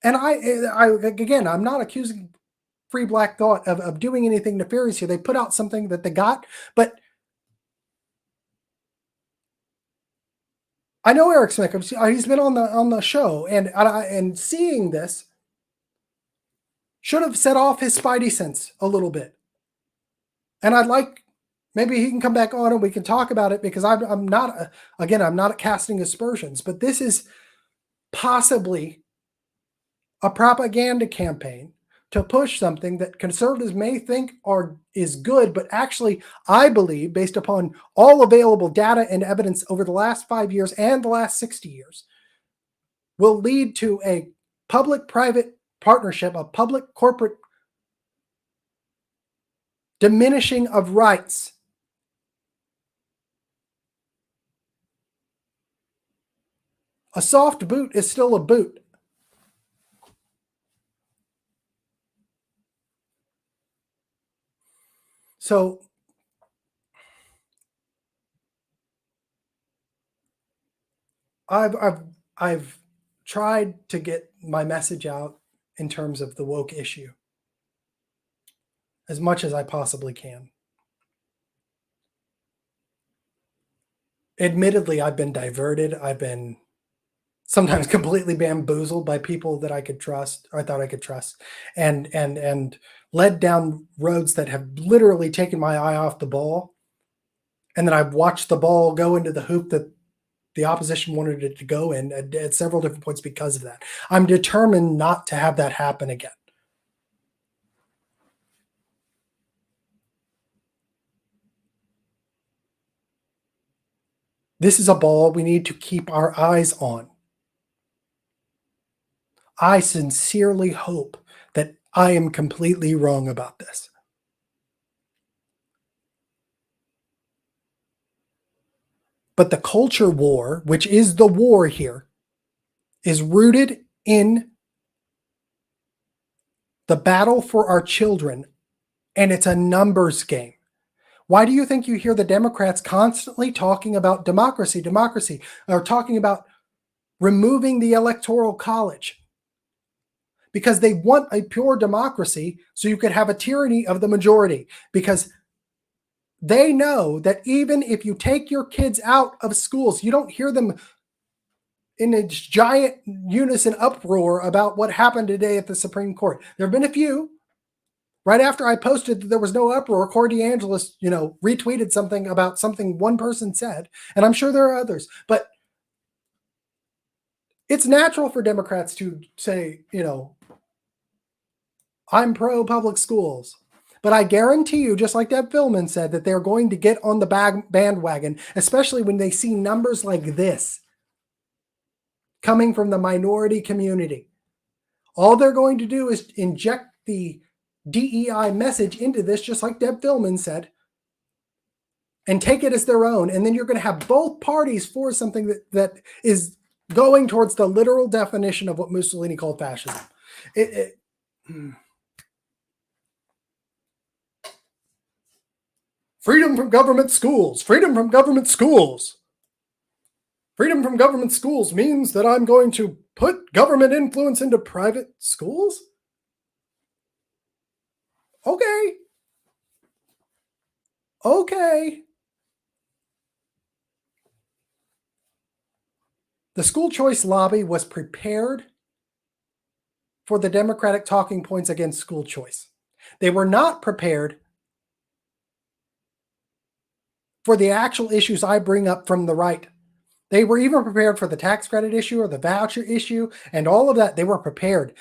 And again, I'm not accusing Free Black Thought of doing anything nefarious here. They put out something that they got, but I know Eric Smith. He's been on the show, and seeing this should have set off his spidey sense a little bit. And I'd like maybe he can come back on and we can talk about it, because I'm not again, I'm not casting aspersions, but this is possibly a propaganda campaign to push something that conservatives may think is good, but actually, I believe, based upon all available data and evidence over the last 5 years and the last 60 years, will lead to a public-private partnership, a public-corporate diminishing of rights. A soft boot is still a boot. So I've tried to get my message out in terms of the woke issue as much as I possibly can. Admittedly, I've been diverted. I've been sometimes completely bamboozled by people that I could trust, or I thought I could trust, and led down roads that have literally taken my eye off the ball. And then I've watched the ball go into the hoop that the opposition wanted it to go in at several different points because of that. I'm determined not to have that happen again. This is a ball we need to keep our eyes on. I sincerely hope that I am completely wrong about this. But the culture war, which is the war here, is rooted in the battle for our children, and it's a numbers game. Why do you think you hear the Democrats constantly talking about democracy, or talking about removing the Electoral College? Because they want a pure democracy so you could have a tyranny of the majority. Because they know that even if you take your kids out of schools, you don't hear them in a giant unison uproar about what happened today at the Supreme Court. There have been a few. Right after I posted that there was no uproar, Corey DeAngelis, retweeted something about something one person said, and I'm sure there are others. But it's natural for Democrats to say, I'm pro public schools. But I guarantee you, just like Deb Philman said, that they're going to get on the bandwagon, especially when they see numbers like this coming from the minority community. All they're going to do is inject the DEI message into this, just like Deb Philman said, and take it as their own. And then you're going to have both parties for something that is going towards the literal definition of what Mussolini called fascism. Freedom from government schools. Freedom from government schools. Freedom from government schools means that I'm going to put government influence into private schools? Okay. The school choice lobby was prepared for the Democratic talking points against school choice. They were not prepared for the actual issues I bring up from the right. They were even prepared for the tax credit issue or the voucher issue and all of that. They were prepared.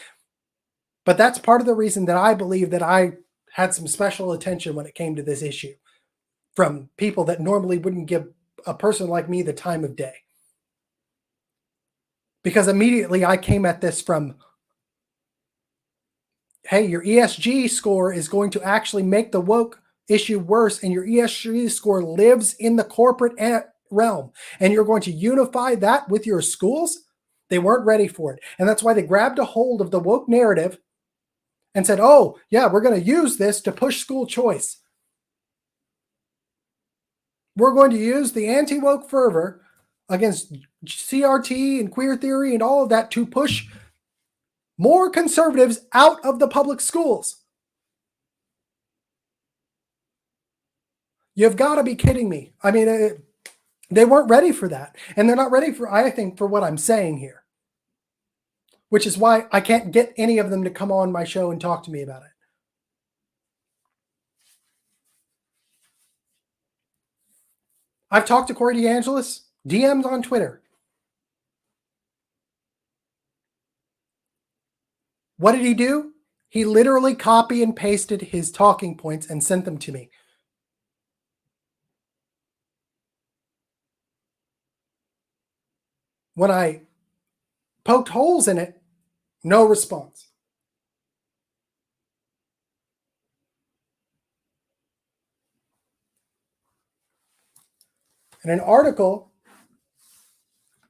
But that's part of the reason that I believe that I had some special attention when it came to this issue from people that normally wouldn't give a person like me the time of day. because immediately I came at this from, hey, your ESG score is going to actually make the woke issue worse, and your ESG score lives in the corporate realm, and you're going to unify that with your schools? They weren't ready for it. And that's why they grabbed a hold of the woke narrative and said, oh, yeah, we're going to use this to push school choice. We're going to use the anti-woke fervor against CRT and queer theory and all of that to push more conservatives out of the public schools. You've got to be kidding me. I mean, they weren't ready for that. And they're not ready for, I think, for what I'm saying here, which is why I can't get any of them to come on my show and talk to me about it. I've talked to Corey DeAngelis, DMs on Twitter. What did he do? He literally copy and pasted his talking points and sent them to me. When I poked holes in it, no response. In an article,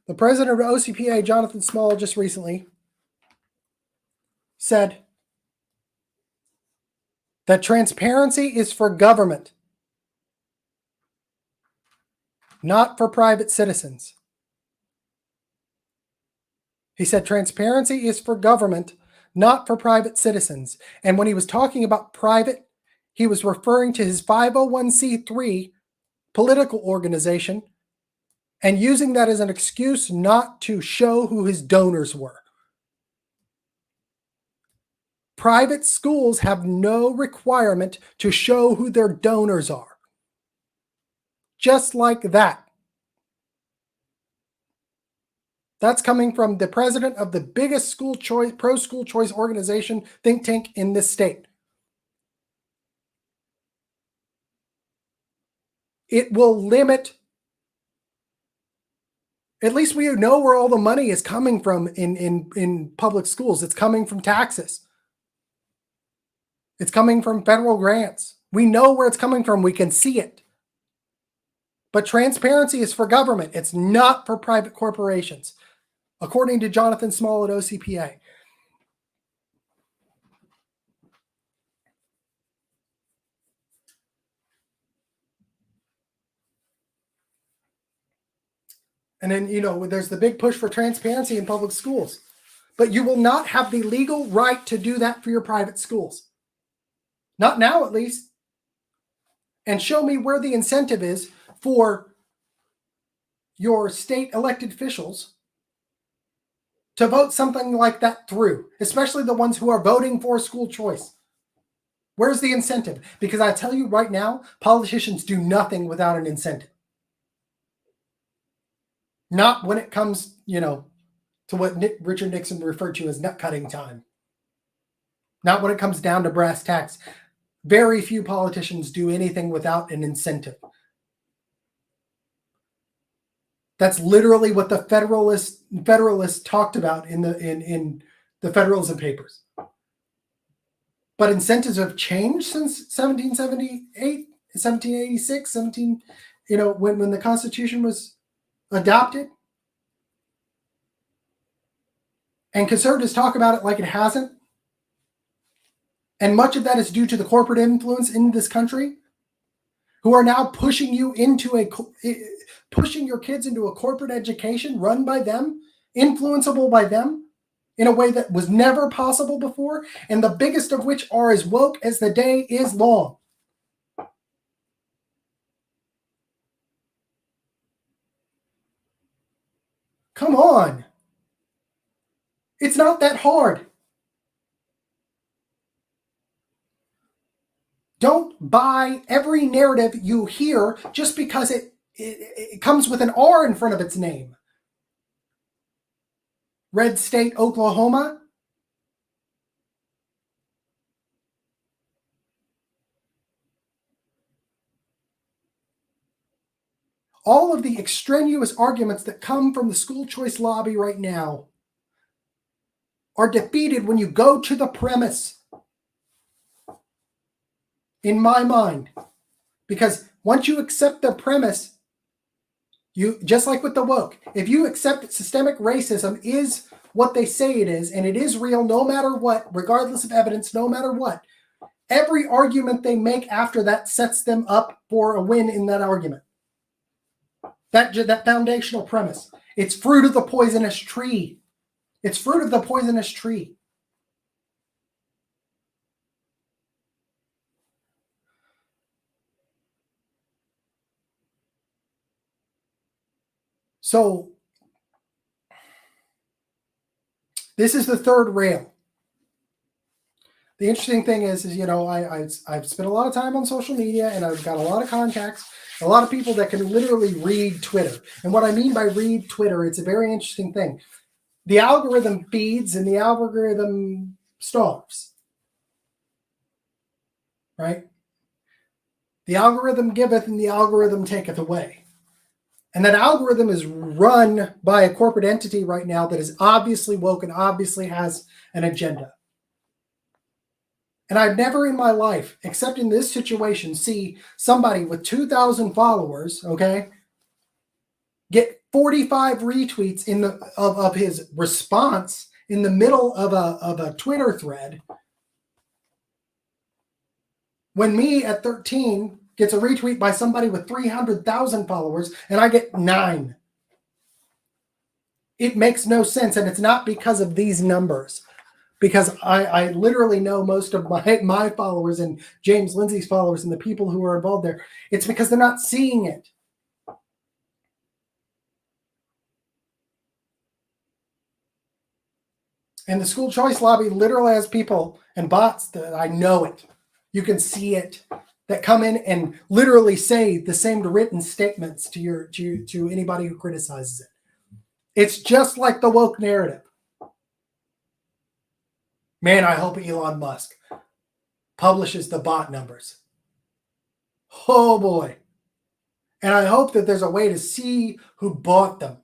the president of OCPA, Jonathan Small, just recently said that transparency is for government, not for private citizens. He said transparency is for government, not for private citizens. And when he was talking about private, he was referring to his 501c3 political organization and using that as an excuse not to show who his donors were. Private schools have no requirement to show who their donors are. Just like that. That's coming from the president of the biggest school choice, pro-school choice organization, think tank in this state. It will limit, at least we know where all the money is coming from in public schools. It's coming from taxes. It's coming from federal grants. We know where it's coming from. We can see it. But transparency is for government. It's not for private corporations, according to Jonathan Small at OCPA. And then, there's the big push for transparency in public schools. But you will not have the legal right to do that for your private schools. Not now, at least. And show me where the incentive is for your state elected officials to vote something like that through, especially the ones who are voting for school choice. Where's the incentive? Because I tell you right now, politicians do nothing without an incentive. Not when it comes, to what Richard Nixon referred to as nut cutting time. Not when it comes down to brass tacks. Very few politicians do anything without an incentive. That's literally what the Federalists talked about in the Federalism Papers. But incentives have changed since 1778, 1786, when the Constitution was adopted. And conservatives talk about it like it hasn't. And much of that is due to the corporate influence in this country, who are now pushing your kids into a corporate education run by them, influenceable by them, in a way that was never possible before, and the biggest of which are as woke as the day is long. Come on. It's not that hard. Don't buy every narrative you hear just because it comes with an R in front of its name. Red State, Oklahoma. all of the extraneous arguments that come from the school choice lobby right now are defeated when you go to the premise, in my mind. Because once you accept the premise, you, just like with the woke, if you accept that systemic racism is what they say it is, and it is real no matter what, regardless of evidence, no matter what, every argument they make after that sets them up for a win in that argument. That foundational premise. It's fruit of the poisonous tree. It's fruit of the poisonous tree. So this is the third rail. The interesting thing is I've spent a lot of time on social media, and I've got a lot of contacts, a lot of people that can literally read Twitter. And what I mean by read Twitter, it's a very interesting thing. The algorithm feeds and the algorithm starves, right? The algorithm giveth and the algorithm taketh away. And that algorithm is run by a corporate entity right now that is obviously woke and obviously has an agenda. And I've never in my life, except in this situation, see somebody with 2,000 followers, okay, get 45 retweets of his response in the middle of a Twitter thread, when me at 13 gets a retweet by somebody with 300,000 followers and I get 9. It makes no sense, and it's not because of these numbers. Because I literally know most of my followers and James Lindsay's followers and the people who are involved there. It's because they're not seeing it. And the school choice lobby literally has people and bots that I know it. You can see it, that come in and literally say the same written statements to anybody who criticizes it. It's just like the woke narrative. Man, I hope Elon Musk publishes the bot numbers. Oh boy. And I hope that there's a way to see who bought them.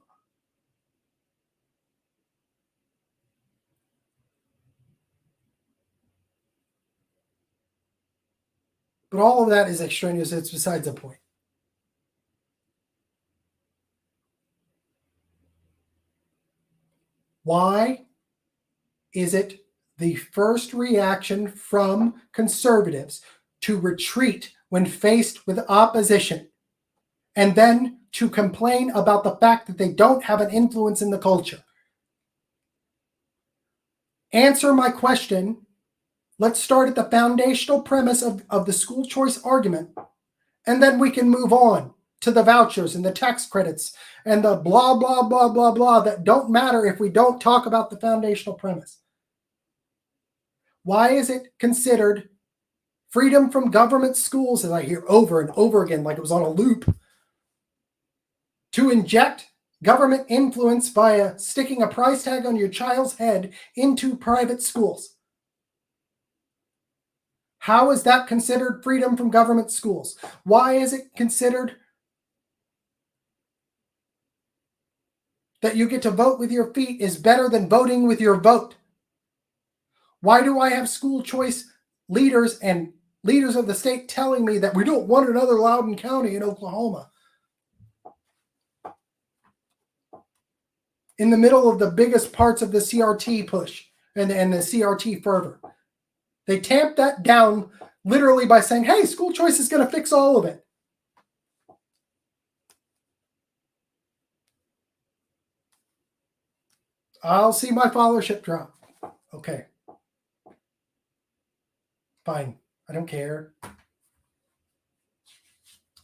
But all of that is extraneous. It's besides the point. Why is it the first reaction from conservatives to retreat when faced with opposition, and then to complain about the fact that they don't have an influence in the culture? Answer my question. Let's start at the foundational premise of the school choice argument, and then we can move on to the vouchers and the tax credits and the blah, blah, blah, blah, blah that don't matter if we don't talk about the foundational premise. Why is it considered freedom from government schools, as I hear over and over again, like it was on a loop, to inject government influence via sticking a price tag on your child's head into private schools? How is that considered freedom from government schools? Why is it considered that you get to vote with your feet is better than voting with your vote? Why do I have school choice leaders and leaders of the state telling me that we don't want another Loudoun County in Oklahoma? In the middle of the biggest parts of the CRT push and the CRT fervor. They tamped that down literally by saying, hey, school choice is going to fix all of it. I'll see my followership drop. Okay. Fine. I don't care.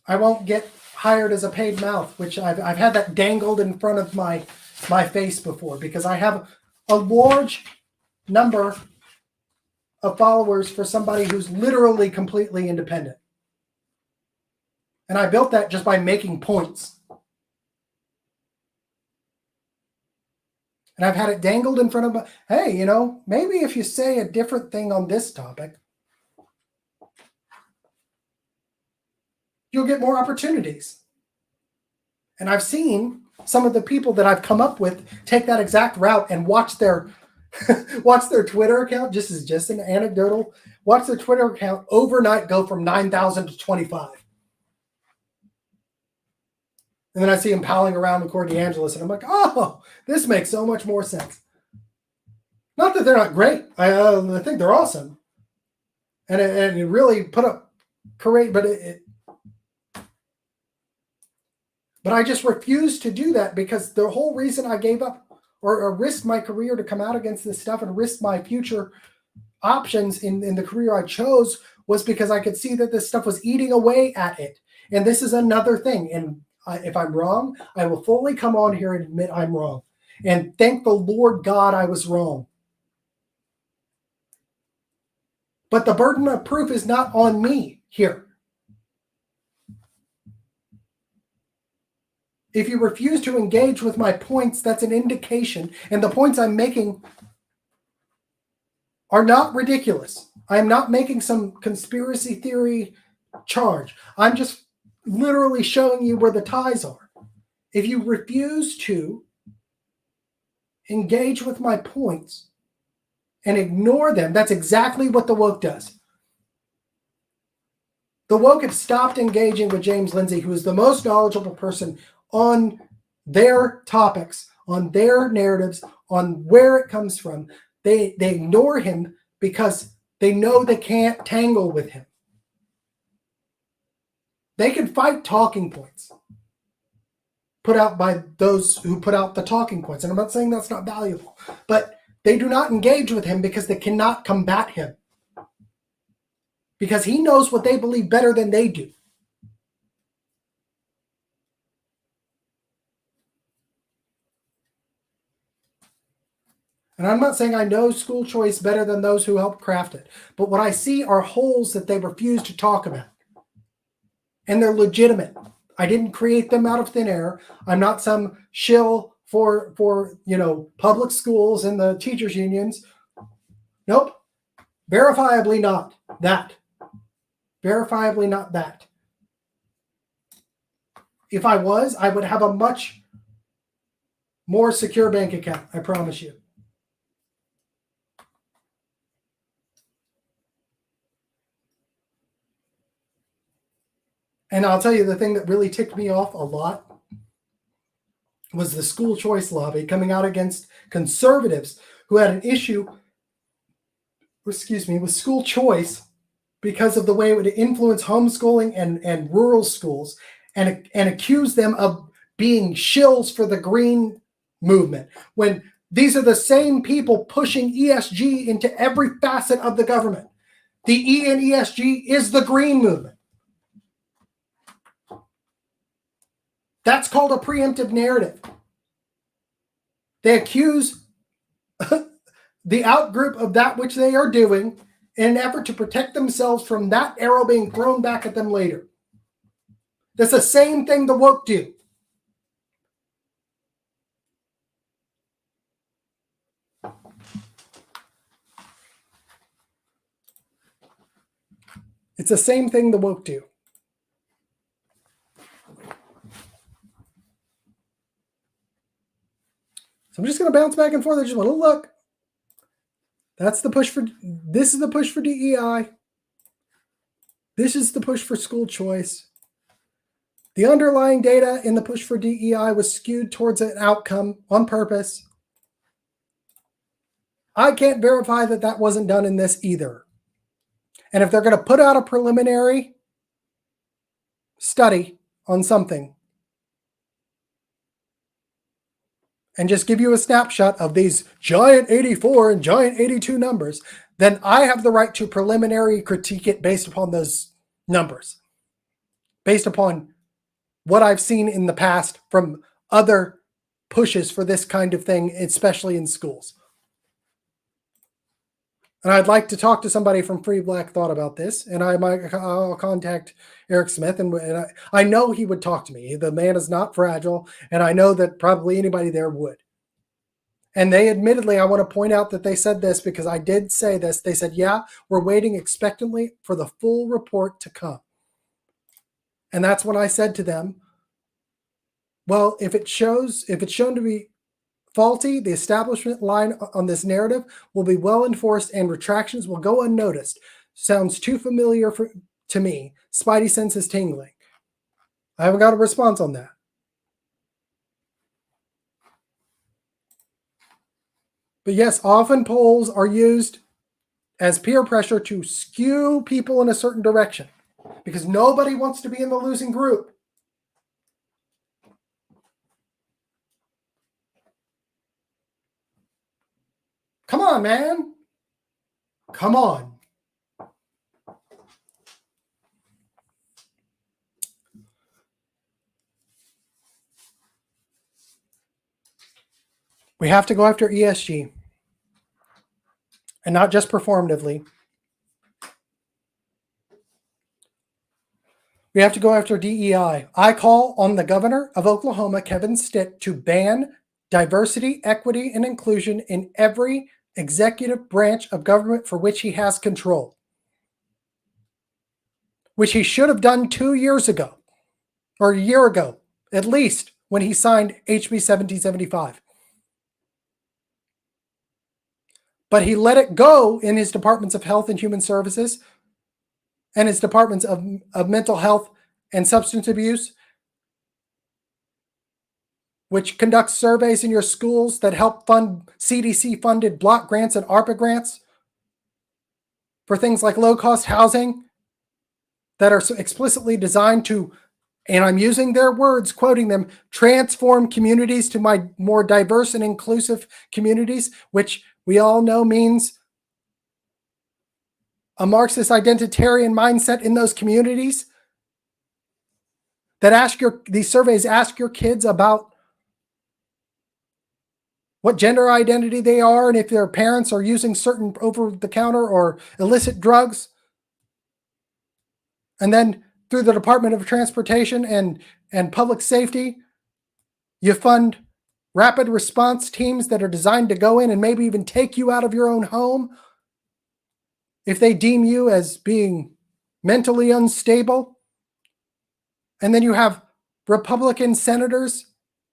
I won't get hired as a paid mouth, which I've had that dangled in front of my face before, because I have a large number of followers for somebody who's literally completely independent. And I built that just by making points. And I've had it dangled in front of my, hey, maybe if you say a different thing on this topic, you'll get more opportunities. And I've seen some of the people that I've come up with take that exact route and watch their watch their Twitter account. Just an anecdotal. Watch their Twitter account overnight go from 9,000 to 25. And then I see him palling around with Corey DeAngelis, and I'm like, oh, this makes so much more sense. Not that they're not great. I think they're awesome. And it really put up great, but but I just refuse to do that, because the whole reason I gave up or risked my career to come out against this stuff and risk my future options in the career I chose was because I could see that this stuff was eating away at it. And this is another thing. And if I'm wrong, I will fully come on here and admit I'm wrong. And thank the Lord God I was wrong. But the burden of proof is not on me here. If you refuse to engage with my points, that's an indication. And the points I'm making are not ridiculous. I am not making some conspiracy theory charge. I'm just literally showing you where the ties are. If you refuse to engage with my points and ignore them, that's exactly what the woke does. The woke have stopped engaging with James Lindsay, who is the most knowledgeable person on their topics, on their narratives, on where it comes from. They ignore him because they know they can't tangle with him. They can fight talking points put out by those who put out the talking points. And I'm not saying that's not valuable, but they do not engage with him because they cannot combat him. Because he knows what they believe better than they do. And I'm not saying I know school choice better than those who helped craft it. But what I see are holes that they refuse to talk about. And they're legitimate. I didn't create them out of thin air. I'm not some shill for public schools and the teachers unions. Nope. Verifiably not that. Verifiably not that. If I was, I would have a much more secure bank account, I promise you. And I'll tell you, the thing that really ticked me off a lot was the school choice lobby coming out against conservatives who had an issue, with school choice because of the way it would influence homeschooling and rural schools, and accuse them of being shills for the green movement, when these are the same people pushing ESG into every facet of the government. The E in ESG is the green movement. That's called a preemptive narrative. They accuse the outgroup of that which they are doing in an effort to protect themselves from that arrow being thrown back at them later. That's the same thing the woke do. It's the same thing the woke do. So I'm just going to bounce back and forth. I just want to look. This is the push for DEI. This is the push for school choice. The underlying data in the push for DEI was skewed towards an outcome on purpose. I can't verify that that wasn't done in this either. And if they're going to put out a preliminary study on something and just give you a snapshot of these giant 84 and giant 82 numbers, then I have the right to preliminary critique it based upon those numbers, based upon what I've seen in the past from other pushes for this kind of thing, especially in schools. And I'd like to talk to somebody from Free Black Thought about this, and I'll contact Eric Smith, and I know he would talk to me. The man is not fragile, and I know that probably anybody there would. And they admittedly, I want to point out that they said this because I did say this. They said, yeah, we're waiting expectantly for the full report to come. And that's when I said to them, Well, if it's shown to be faulty, the establishment line on this narrative will be well enforced and retractions will go unnoticed. Sounds too familiar to me. Spidey sense is tingling. I haven't got a response on that. But yes, often polls are used as peer pressure to skew people in a certain direction because nobody wants to be in the losing group. Come on, man. Come on. We have to go after ESG. And not just performatively. We have to go after DEI. I call on the governor of Oklahoma, Kevin Stitt, to ban diversity, equity, and inclusion in every executive branch of government for which he has control, which he should have done 2 years ago, or a year ago, at least, when he signed HB 1775. But he let it go in his departments of health and human services and his departments of mental health and substance abuse, which conducts surveys in your schools that help fund CDC-funded block grants and ARPA grants for things like low-cost housing that are explicitly designed to, and I'm using their words, quoting them, transform communities to more diverse and inclusive communities, which we all know means a Marxist identitarian mindset in those communities. That these surveys ask your kids about what gender identity they are and if their parents are using certain over-the-counter or illicit drugs. And then through the Department of Transportation and Public Safety, you fund rapid response teams that are designed to go in and maybe even take you out of your own home if they deem you as being mentally unstable. And then you have Republican senators,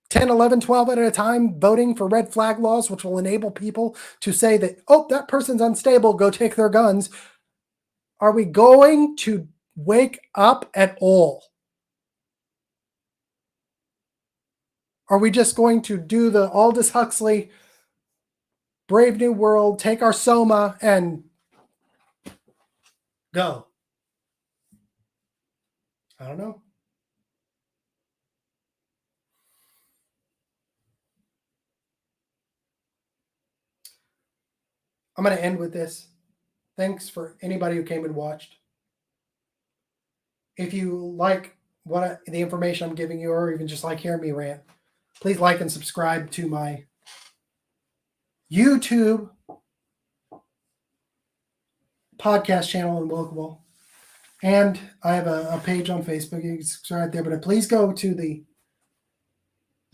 10, 11, 12 at a time, voting for red flag laws, which will enable people to say that, oh, that person's unstable, go take their guns. Are we going to wake up at all? Are we just going to do the Aldous Huxley, Brave New World, take our soma and go? I don't know. I'm going to end with this. Thanks for anybody who came and watched. If you like the information I'm giving you, or even just like hearing me rant, please like and subscribe to my YouTube podcast channel in Unwokable. And I have a page on Facebook. You can subscribe there, but please go to the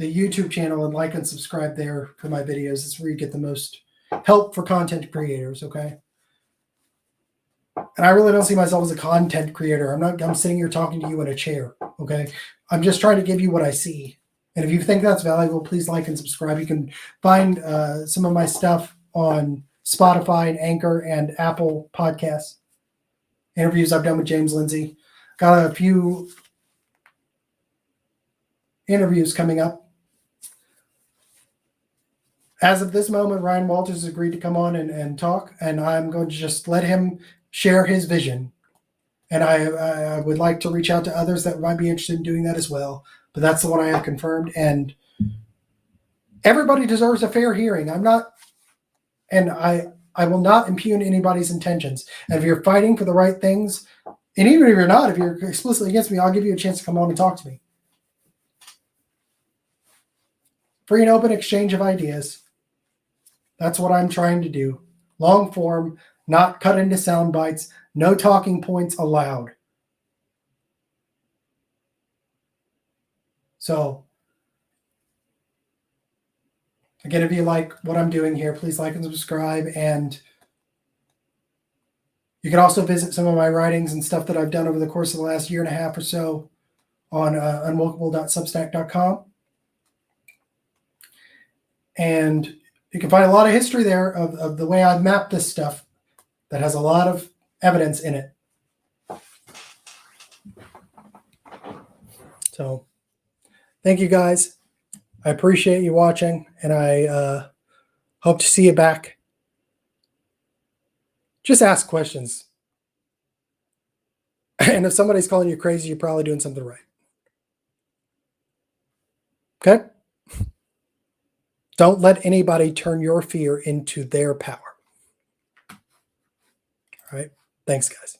YouTube channel and like and subscribe there for my videos. It's where you get the most help for content creators, okay? And I really don't see myself as a content creator. I'm sitting here talking to you in a chair, okay? I'm just trying to give you what I see. And if you think that's valuable, please like and subscribe. You can find some of my stuff on Spotify and Anchor and Apple Podcasts. Interviews I've done with James Lindsay. Got a few interviews coming up. As of this moment, Ryan Walters has agreed to come on and talk, and I'm going to just let him share his vision. And I would like to reach out to others that might be interested in doing that as well. But that's the one I have confirmed. And everybody deserves a fair hearing. I will not impugn anybody's intentions. And if you're fighting for the right things, and even if you're not, if you're explicitly against me, I'll give you a chance to come on and talk to me. Free and open exchange of ideas. That's what I'm trying to do. Long form, not cut into sound bites, no talking points allowed. So, again, if you like what I'm doing here, please like and subscribe. And you can also visit some of my writings and stuff that I've done over the course of the last year and a half or so on unwokable.substack.com. And you can find a lot of history there of the way I've mapped this stuff that has a lot of evidence in it. So thank you guys. I appreciate you watching, and I hope to see you back. Just ask questions. And if somebody's calling you crazy, you're probably doing something right. Okay? Don't let anybody turn your fear into their power. All right? Thanks, guys.